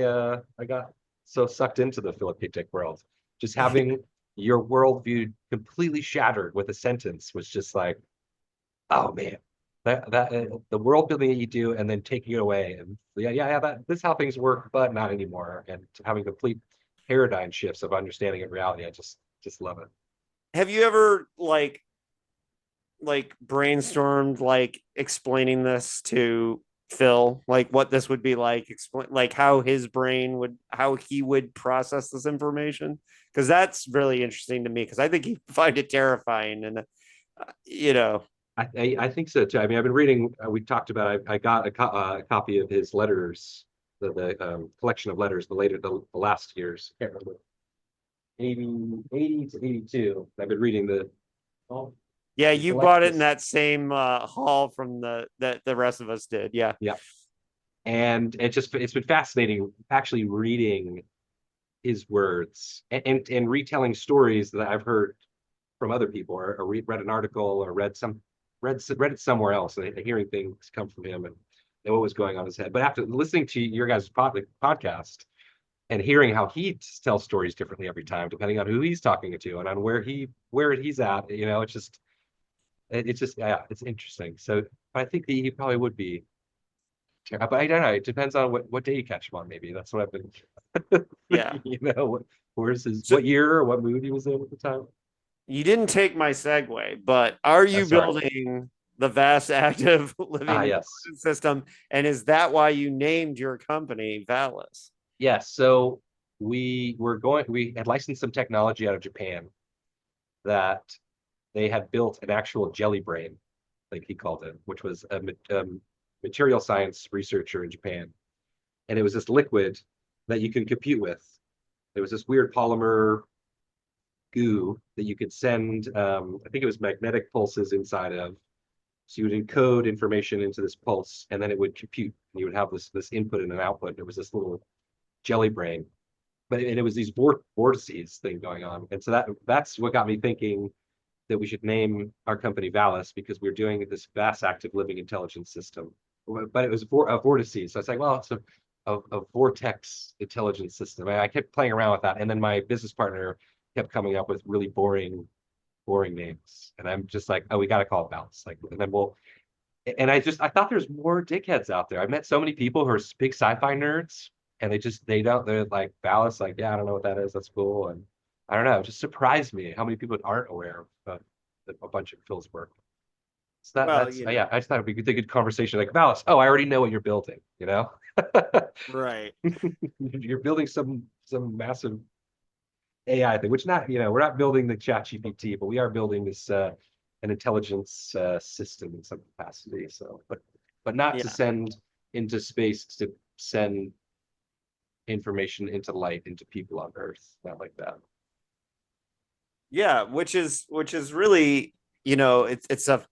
I got so sucked into the Philip K. Dick world. Just having your worldview completely shattered with a sentence was just like, oh man, that the world building that you do, and then taking it away, and this is how things work, but not anymore, and having complete paradigm shifts of understanding of reality. I just love it. Have you ever like brainstormed like explaining this to Phil, like what this would be like, explain like how he would process this information? Because that's really interesting to me, because I think he'd find it terrifying. And I think so too. I mean, I've been reading. We talked about. I got a copy of his letters, the collection of letters, the last years. I can't remember. 80 to 82. I've been reading the. Yeah, you bought it in that same hall from the rest of us did. Yeah. Yeah. And it's been fascinating actually reading his words and retelling stories that I've heard from other people, or read an article, or read it somewhere else, and hearing things come from him, and what was going on in his head. But after listening to your guys' podcast and hearing how he tells stories differently every time, depending on who he's talking to and on where he's at, it's just, yeah, it's interesting. So I think that he probably would be, but I don't know. It depends on what day you catch him on. Maybe that's what I've been, Yeah. where's So what year or what mood he was in at the time. you didn't take my segue, but are you That's all right. building the vast active living Yes. intelligence system? And is that why you named your company Valis? Yes. So we had licensed some technology out of Japan that they had built an actual jelly brain, like he called it, which was a material science researcher in Japan. And it was this liquid that you can compute with. It was this weird polymer goo that you could send, I think it was magnetic pulses inside of. So you would encode information into this pulse, and then it would compute. And you would have this input and an output. There was this little jelly brain, but it was these vortices thing going on. And so that's what got me thinking that we should name our company Valis, because we're doing this vast active living intelligence system. But it was a vortices. So I was like, well, it's a vortex intelligence system. And I kept playing around with that. And then my business partner kept coming up with really boring names. And I'm just like, oh, we got to call it Valis. Like, and then I thought there's more dickheads out there. I met so many people who are big sci-fi nerds, and they're like Valis, like, yeah, I don't know what that is. That's cool. And I don't know, it just surprised me how many people aren't aware of a bunch of Phil's work. So yeah, I just thought it'd be a good conversation. Like, Valis, oh, I already know what you're building, Right. You're building some massive AI thing, which we're not building the ChatGPT, but we are building this an intelligence system in some capacity. So, but not to send into space, to send information into light into people on Earth, not like that. Yeah, which is really, it's a,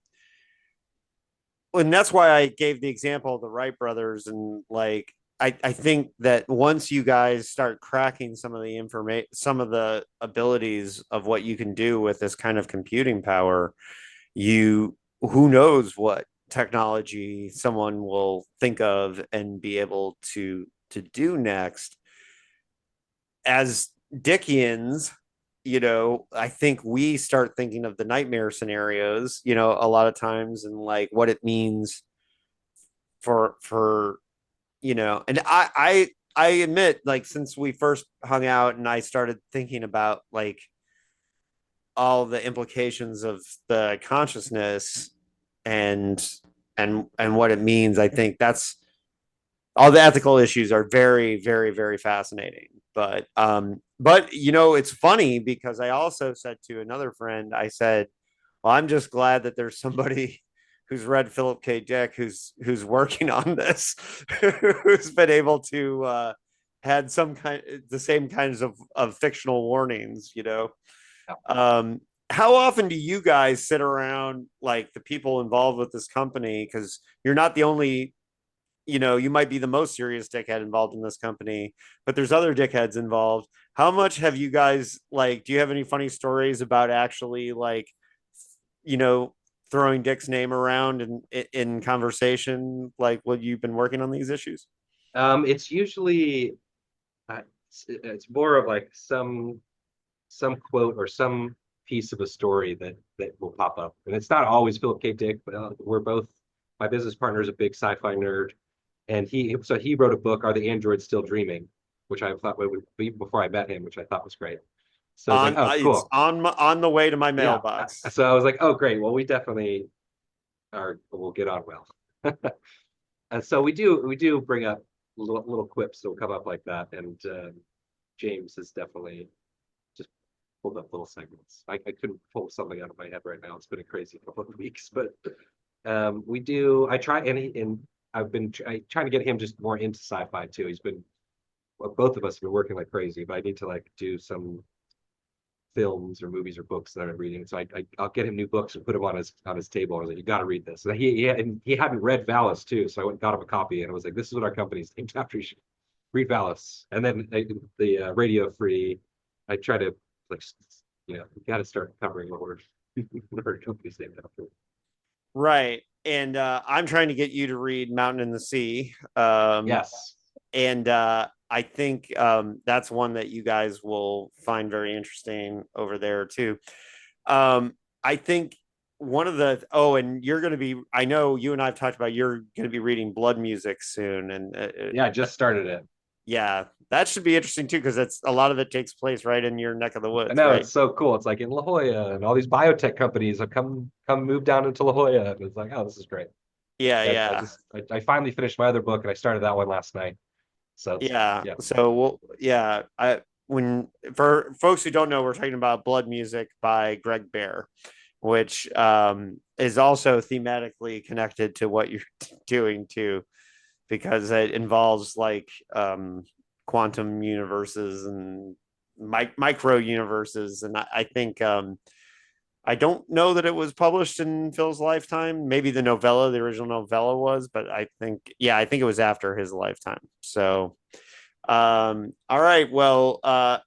and that's why I gave the example of the Wright brothers. And like, I think that once you guys start cracking some of the information, some of the abilities of what you can do with this kind of computing power, who knows what technology someone will think of and be able to do next. As Dickians, I think we start thinking of the nightmare scenarios, a lot of times, and like what it means for and I admit, like, since we first hung out and I started thinking about like all the implications of the consciousness and what it means, I think that's all the ethical issues are very, very, very fascinating. But it's funny because I also said to another friend, I said, well, I'm just glad that there's somebody who's read Philip K. Dick who's working on this, who's been able to had the same kinds of fictional warnings. How often do you guys sit around, like the people involved with this company, because you're not the only, you might be the most serious dickhead involved in this company, but there's other dickheads involved. How much have you guys, like, do you have any funny stories about actually, like, throwing Dick's name around in conversation, like when you've been working on these issues? It's usually it's more of like some quote or some piece of a story that will pop up, and it's not always Philip K. Dick, but my business partner is a big sci-fi nerd, and he wrote a book, Are the Androids Still Dreaming, which I thought would be before I met him, which I thought was great. So I was like, oh, cool. It's on the way to my mailbox. Yeah. So I was like, oh, great. Well, we definitely we'll get on well. And so we do bring up little quips that will come up like that. And James has definitely just pulled up little segments. I couldn't pull something out of my head right now. It's been a crazy couple of weeks, but we do. I try, and I've been trying to get him just more into sci-fi too. Both of us have been working like crazy, but I need to like do some films or movies or books that I'm reading. So I'll get him new books and put them on his table. I was like, you got to read this. And he hadn't read Valis too, so I went and got him a copy, and I was like, this is what our company's named after. You should read Valis. And then the Radio Free, I try to like, you got to start covering what our company's named after. Right. And I'm trying to get you to read Mountain in the Sea. Yes. And I think that's one that you guys will find very interesting over there too. I think one of the and you're going to be, I know you and I've talked about, you're going to be reading Blood Music soon, and yeah, I just started it. Yeah, that should be interesting too, because it's a lot of it takes place right in your neck of the woods. I know, right? It's so cool. It's like in La Jolla, and all these biotech companies have come move down into La Jolla, and it's like, oh, this is great. Yeah. I finally finished my other book, and I started that one last night. So yeah. So when for folks who don't know, we're talking about Blood Music by Greg Bear, which is also thematically connected to what you're doing too, because it involves like quantum universes and micro universes. And I think I don't know that it was published in Phil's lifetime. Maybe the original novella was, but I think it was after his lifetime. So all right. Well, I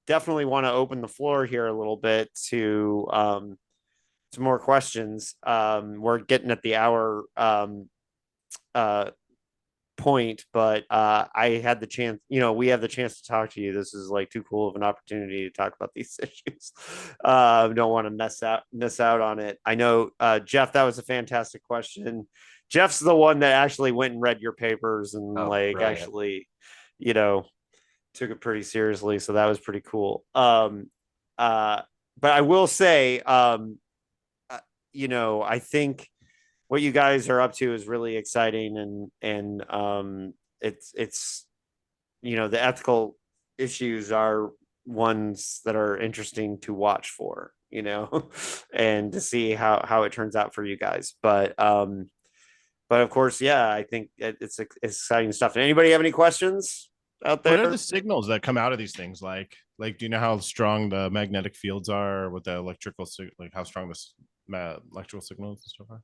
definitely want to open the floor here a little bit to some more questions. We're getting at the hour point, but I had the chance, we have the chance to talk to you. This is like too cool of an opportunity to talk about these issues. Don't want to miss out on it. I know, Jeff, that was a fantastic question. Jeff's the one that actually went and read your papers and actually, took it pretty seriously. So that was pretty cool. But I will say, I think what you guys are up to is really exciting, and it's the ethical issues are ones that are interesting to watch for, and to see how it turns out for you guys. But of course, I think it's exciting stuff. And anybody have any questions out there? What are the signals that come out of these things? Like, do you know how strong the magnetic fields are with the electrical, like how strong the electrical signals and stuff are?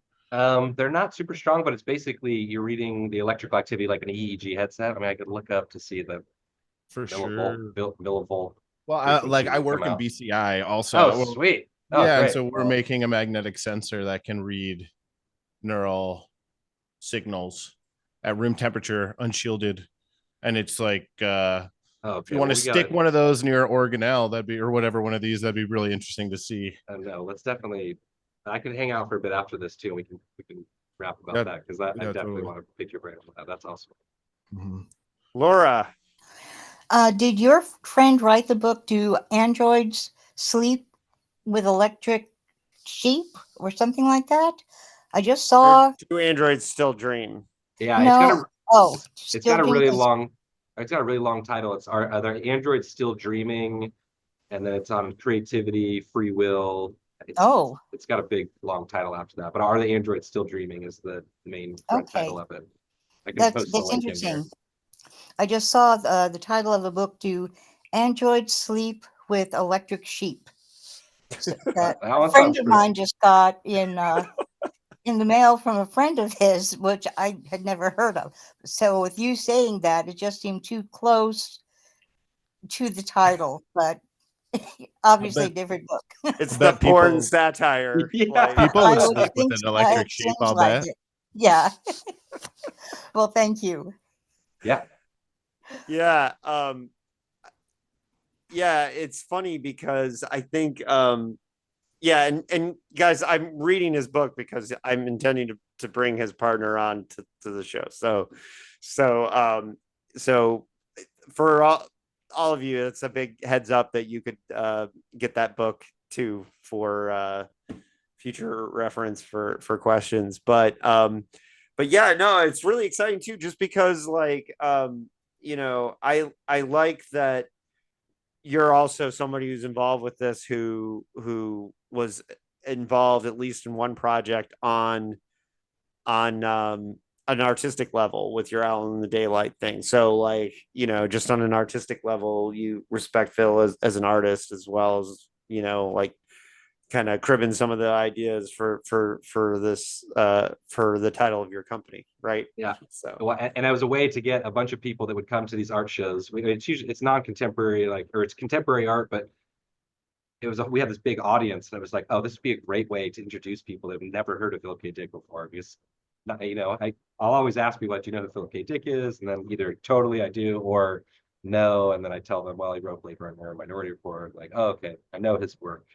They're not super strong, but it's basically you're reading the electrical activity like an EEG headset. I mean, I could look up to see the millivolt. Well, I work in BCI also. Oh, sweet. Oh, yeah, great. and so we're making a magnetic sensor that can read neural signals at room temperature, unshielded, and it's like if you want to stick one of those near an organelle, or whatever one of these, that'd be really interesting to see. No, let's definitely. I can hang out for a bit after this too. We can rap about that, because I definitely want to pick your brain on that. That's awesome. Mm-hmm. Laura, did your friend write the book "Do Androids Sleep with Electric Sheep" or something like that? I just saw. Do Androids Still Dream? Yeah, no. It's got a really long title. Are the androids still dreaming? And then it's on creativity, free will. It's got a big long title after that. But Are the Androids Still Dreaming is the main title of it. I can post the link in here. I just saw the title of the book, "Do Androids Sleep with Electric Sheep?" So a friend of mine just got in the mail from a friend of his, which I had never heard of. So with you saying that, it just seemed too close to the title, but obviously a different book. It's the porn satire. Yeah. People would sleep with an electric sheep, I'll bet. Yeah. Well, thank you. Yeah. Yeah. It's funny because I think and guys, I'm reading his book because I'm intending to bring his partner on to the show. So for all of you, it's a big heads up that you could get that book too for future reference for questions. But yeah, no, it's really exciting too, just because like I like that you're also somebody who's involved with this, who was involved at least in one project on an artistic level with your Out in the Daylight thing. So like, you know, just on an artistic level, you respect Phil as an artist, as well as, you know, like kind of cribbing some of the ideas for this for the title of your company, right? Yeah. So Well, and it was a way to get a bunch of people that would come to these art shows. It's usually, it's non-contemporary, like, or it's contemporary art, but we had this big audience, and it was like, oh, this would be a great way to introduce people that have never heard of Philip K. Dick before. Because, you know, I'll always ask people, do you know who Philip K. Dick is? And then either totally I do, or no, and then I tell them, well, he wrote Blade Runner, Minority Report. Like, oh, okay, I know his work.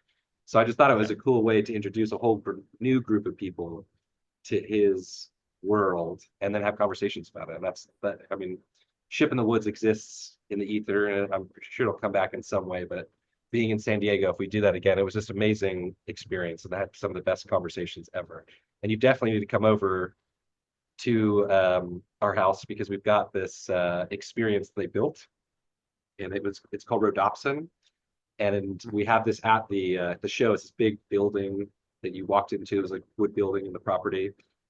So I just thought it was a cool way to introduce a whole new group of people to his world, and then have conversations about it. And that. I mean, Ship in the Woods exists in the ether, and I'm sure it'll come back in some way. But being in San Diego, if we do that again, it was just an amazing experience, and I had some of the best conversations ever. And you definitely need to come over to our house, because we've got this experience they built, and it's called Rhodopsin. And we have this at the show. It's this big building that you walked into. It was like a wood building in the property,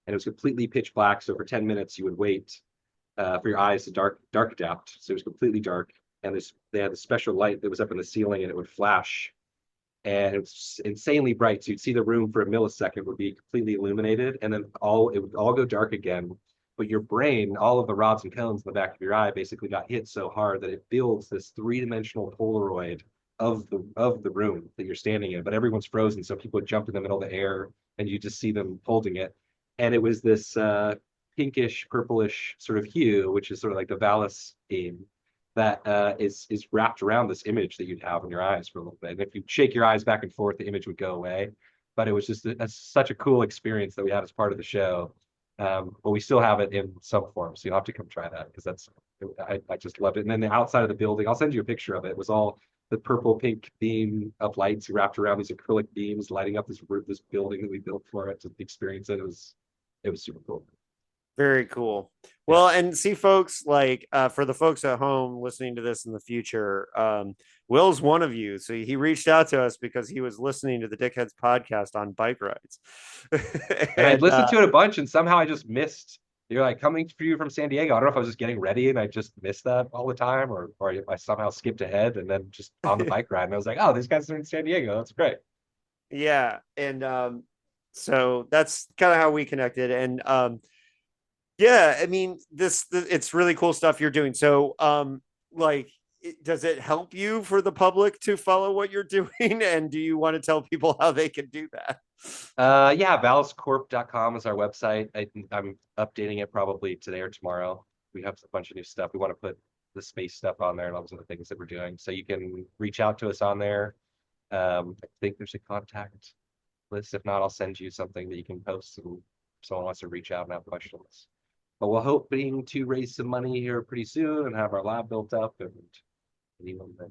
and it was completely pitch black. So for 10 minutes, you would wait for your eyes to dark adapt. So it was completely dark, and they had a special light that was up in the ceiling, and it would flash, and it was insanely bright. So you'd see the room for a millisecond would be completely illuminated, and then it would all go dark again. But your brain, all of the rods and cones in the back of your eye, basically got hit so hard that it builds this three-dimensional Polaroid of the room that you're standing in. But everyone's frozen, so people jump in the middle of the air, and you just see them holding it. And it was this pinkish, purplish sort of hue, which is sort of like the Valis theme, that is wrapped around this image that you'd have in your eyes for a little bit. And if you shake your eyes back and forth, the image would go away. But it was just such a cool experience that we had as part of the show. But we still have it in some form, so you'll have to come try that, because I just loved it. And then the outside of the building, I'll send you a picture of it. It was all the purple pink beam of lights wrapped around these acrylic beams, lighting up this building that we built for it to experience it. It was super cool. very cool. Well, and see, folks, like for the folks at home listening to this in the future, Will's one of you. So he reached out to us because he was listening to the Dickheads podcast on bike rides. And I listened to it a bunch, and somehow I just missed. You're like, coming for you from San Diego. I don't know if I was just getting ready and I just missed that all the time, or I somehow skipped ahead and then just on the bike ride, and I was like, oh, these guys are in San Diego. That's great. Yeah. And so that's kind of how we connected. And yeah, I mean, it's really cool stuff you're doing. So like, does it help you for the public to follow what you're doing? And do you want to tell people how they can do that? Yeah, valiscorp.com is our website. I'm updating it probably today or tomorrow. We have a bunch of new stuff. We want to put the space stuff on there and all those other things that we're doing. So you can reach out to us on there. I think there's a contact list. If not, I'll send you something that you can post, and if someone wants to reach out and have questions. But we're hoping to raise some money here pretty soon and have our lab built up, and anyone that.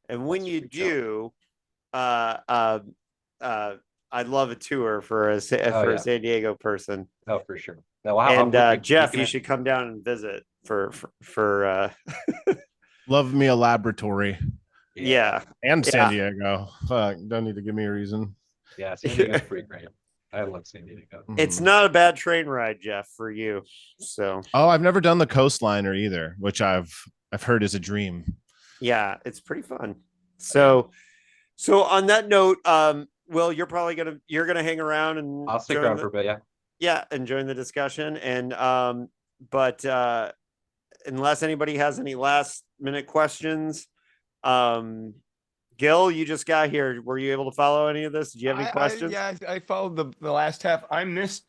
And when you do, I'd love a tour for a San Diego person. Oh, for sure. No, and Jeff, you should come down and visit for love me a laboratory. Yeah. And San Diego. Fuck, don't need to give me a reason. Yeah, San Diego's pretty great. I love San Diego. It's not a bad train ride, Jeff, for you. So I've never done the coastliner either, which I've heard is a dream. Yeah, it's pretty fun. So on that note, Will, you're probably gonna hang around, and I'll stick around for a bit, and join the discussion. And but unless anybody has any last minute questions, Gil, you just got here. Were you able to follow any of this? Did you have any questions? I followed the last half. I missed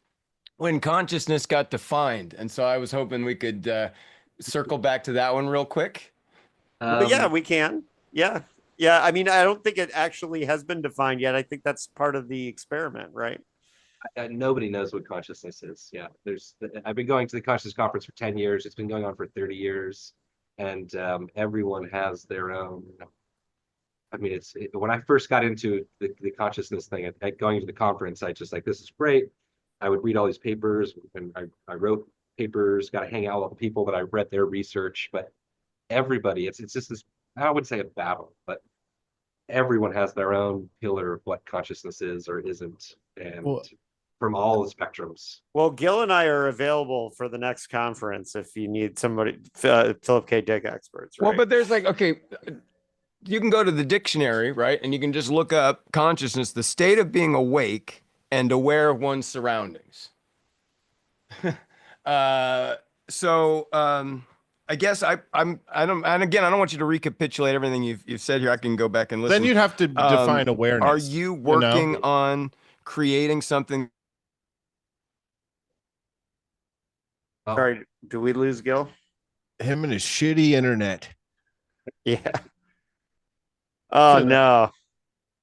when consciousness got defined, and so I was hoping we could circle back to that one real quick. But yeah, we can. Yeah. I mean, I don't think it actually has been defined yet. I think that's part of the experiment, right? Nobody knows what consciousness is. Yeah, I've been going to the consciousness conference for 10 years. It's been going on for 30 years, and everyone has their own. I mean, when I first got into the consciousness thing, going to the conference, I just like, this is great. I would read all these papers, and I wrote papers, got to hang out with all the people that I read their research. But everybody, it's just this, I wouldn't say a battle, but everyone has their own pillar of what consciousness is or isn't. And from all the spectrums. Well, Gil and I are available for the next conference if you need somebody, Philip K. Dick experts, right? Well, but there's like, okay, you can go to the dictionary, right? And you can just look up consciousness, the state of being awake and aware of one's surroundings. I guess I don't, and again, I don't want you to recapitulate everything you've said here. I can go back and listen. Then you'd have to define awareness. Are you working on creating something? Sorry, do we lose Gil? Him and his shitty internet. Yeah. Oh no,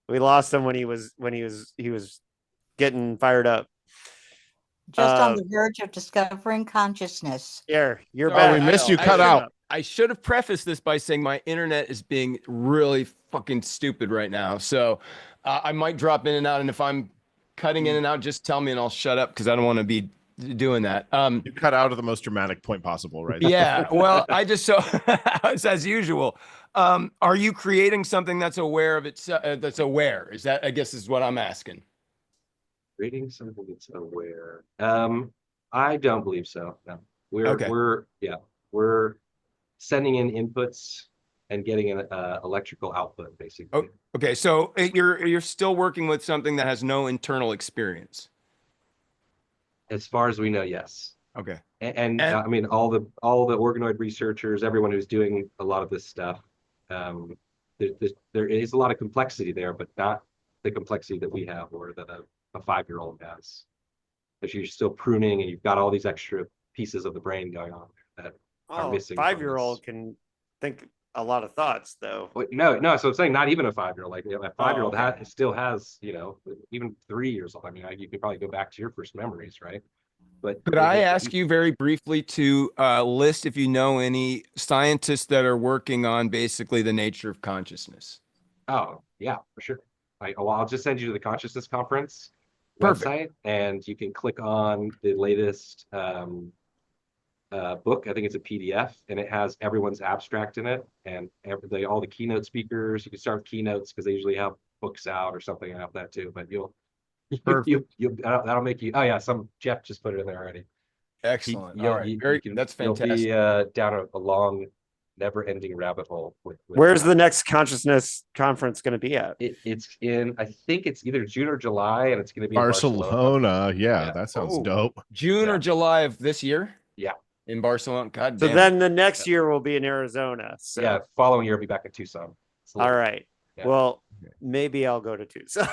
we lost him when he was getting fired up. Just on the verge of discovering consciousness. Here, you're Oh, we back. missed you. Cut out. I should have prefaced this by saying my internet is being really fucking stupid right now. So I might drop in and out. And if I'm cutting in and out, just tell me and I'll shut up because I don't want to be doing that. You cut out of the most dramatic point possible, right? Yeah. Well, I just so it's as usual. Are you creating something that's aware of its that's aware? Is that, I guess, is what I'm asking. Creating something that's aware. I don't believe so. No. We're sending in inputs and getting an electrical output, basically. Oh, okay. So you're still working with something that has no internal experience. As far as we know, yes. Okay. And I mean, all the organoid researchers, everyone who's doing a lot of this stuff, there is a lot of complexity there, but not the complexity that we have or that a 5-year-old has. Because you're still pruning and you've got all these extra pieces of the brain going on that are missing. 5-year-old can think a lot of thoughts, though. No. So I'm saying not even a 5-year-old. Like a 5-year-old still has, even 3 years old. I mean, you could probably go back to your first memories, right? But could I ask you very briefly to list, if you know, any scientists that are working on basically the nature of consciousness? Oh, yeah, for sure. I'll just send you to the Consciousness Conference website, and you can click on the latest book. I think it's a PDF, and it has everyone's abstract in it, and all the keynote speakers. You can start keynotes because they usually have books out or something like that too. But that'll make you. Oh yeah, Jeff just put it in there already. Excellent. All right, that's fantastic. You'll be down a long, never-ending rabbit hole. Where's the next consciousness conference going to be at? It's in, I think it's either June or July, and it's going to be Barcelona. Yeah, that sounds dope. June or July of this year? Yeah. In Barcelona. God So damn. then the next year will be in Arizona. So. Yeah, following year I'll be back in Tucson. All right. Yeah. Well, maybe I'll go to Tucson.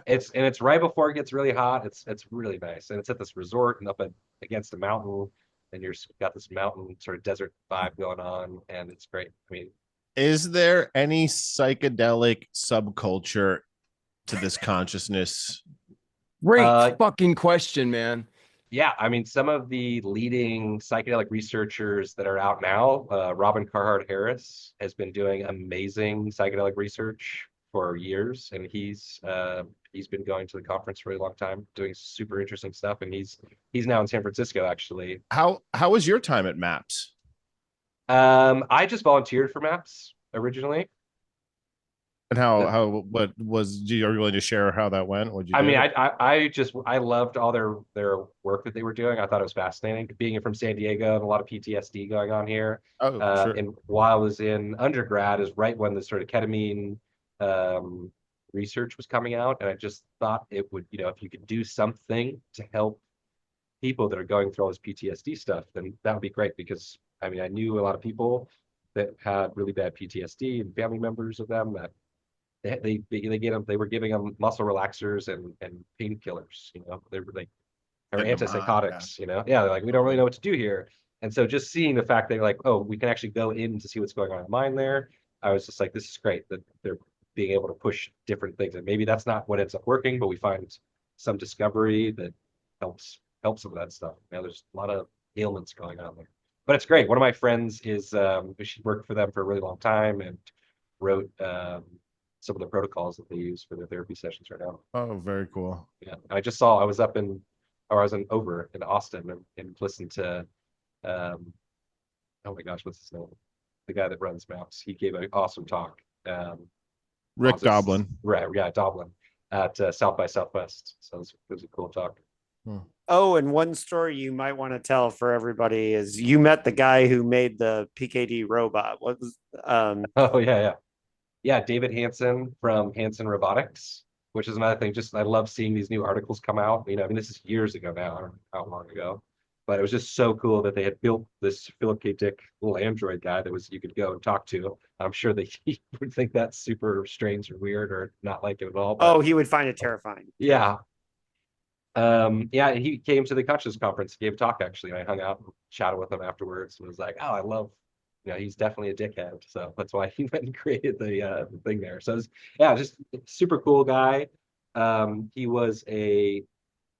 It's right before it gets really hot. It's really nice, and it's at this resort and up against a mountain, and you've got this mountain sort of desert vibe going on, and it's great. I mean, is there any psychedelic subculture to this consciousness? Great fucking question, man. Yeah, I mean, some of the leading psychedelic researchers that are out now, Robin Carhart Harris has been doing amazing psychedelic research for years, and he's been going to the conference for a long time, doing super interesting stuff, and he's now in San Francisco, actually. How was your time at MAPS? I just volunteered for MAPS originally. And what was, are you willing to share how that went? I loved all their work that they were doing. I thought it was fascinating. Being from San Diego and a lot of PTSD going on here. Oh, sure. And while I was in undergrad is right when the sort of ketamine research was coming out. And I just thought it would, if you could do something to help people that are going through all this PTSD stuff, then that would be great. Because I mean, I knew a lot of people that had really bad PTSD and family members of them that they were giving them muscle relaxers and painkillers, they were like, or antipsychotics, they're like, we don't really know what to do here. And so just seeing the fact that like, oh, we can actually go in to see what's going on in the mind there, I was just like, this is great that they're being able to push different things, and maybe that's not what ends up working, but we find some discovery that helps some of that stuff. There's a lot of ailments going on there, but it's great. One of my friends is she worked for them for a really long time and wrote some of the protocols that they use for their therapy sessions right now. Oh, very cool. Yeah, I was over in Austin and listened to, oh my gosh, what's his name? The guy that runs MAPS. He gave an awesome talk. Rick Doblin. Right, yeah, Doblin. at South by Southwest. So it was a cool talk. Oh, and one story you might want to tell for everybody is you met the guy who made the PKD robot. What was Oh yeah, David Hansen from Hansen Robotics, which is another thing. Just I love seeing these new articles come out. I mean, this is years ago now, I don't know how long ago, but it was just so cool that they had built this Philip K. Dick little android guy that was you could go and talk to. I'm sure that he would think that's super strange or weird or not like it at all. But, oh, he would find it terrifying. Yeah. Yeah, he came to the conscious conference, gave a talk actually, and I hung out and chatted with him afterwards and was like, oh, I love, he's definitely a dickhead. So that's why he went and created the thing there. So just super cool guy. He was a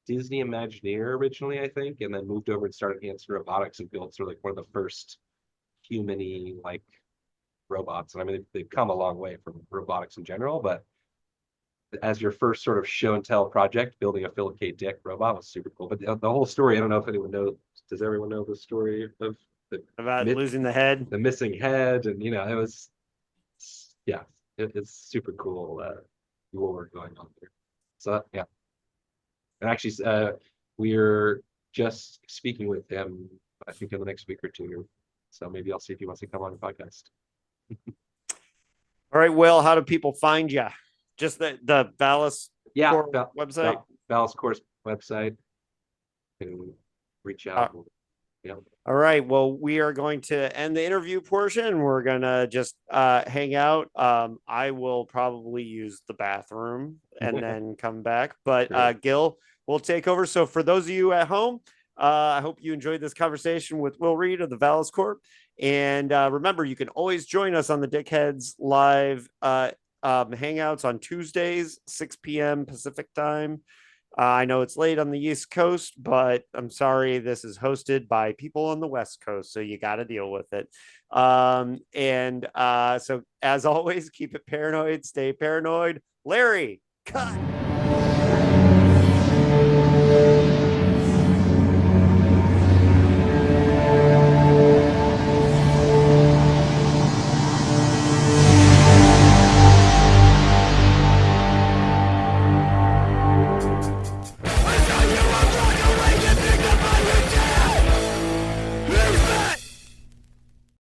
Disney Imagineer originally, I think, and then moved over and started Hanson Robotics and built sort of like one of the first human-y like robots. And I mean, they've come a long way from robotics in general, but as your first sort of show and tell project, building a Philip K. Dick robot was super cool. But the whole story, I don't know if anyone knows. Does everyone know the story of about losing the head, the missing head, and it was, yeah, it's super cool lore going on there. So yeah, and actually, we're just speaking with him, I think, in the next week or two. So maybe I'll see if he wants to come on the podcast. All right, Will, how do people find you? Just the Valis website? Valis Course website. And reach out. Yeah. All right. Well, we are going to end the interview portion. We're going to just hang out. I will probably use the bathroom and then come back. But Gil will take over. So for those of you at home, I hope you enjoyed this conversation with Will Reid of the Valis Corp. And remember, you can always join us on the Dickheads live hangouts on Tuesdays, 6 p.m. Pacific time. I know it's late on the East Coast, but I'm sorry, this is hosted by people on the West Coast, so you got to deal with it. So as always, keep it paranoid, stay paranoid. Larry, cut.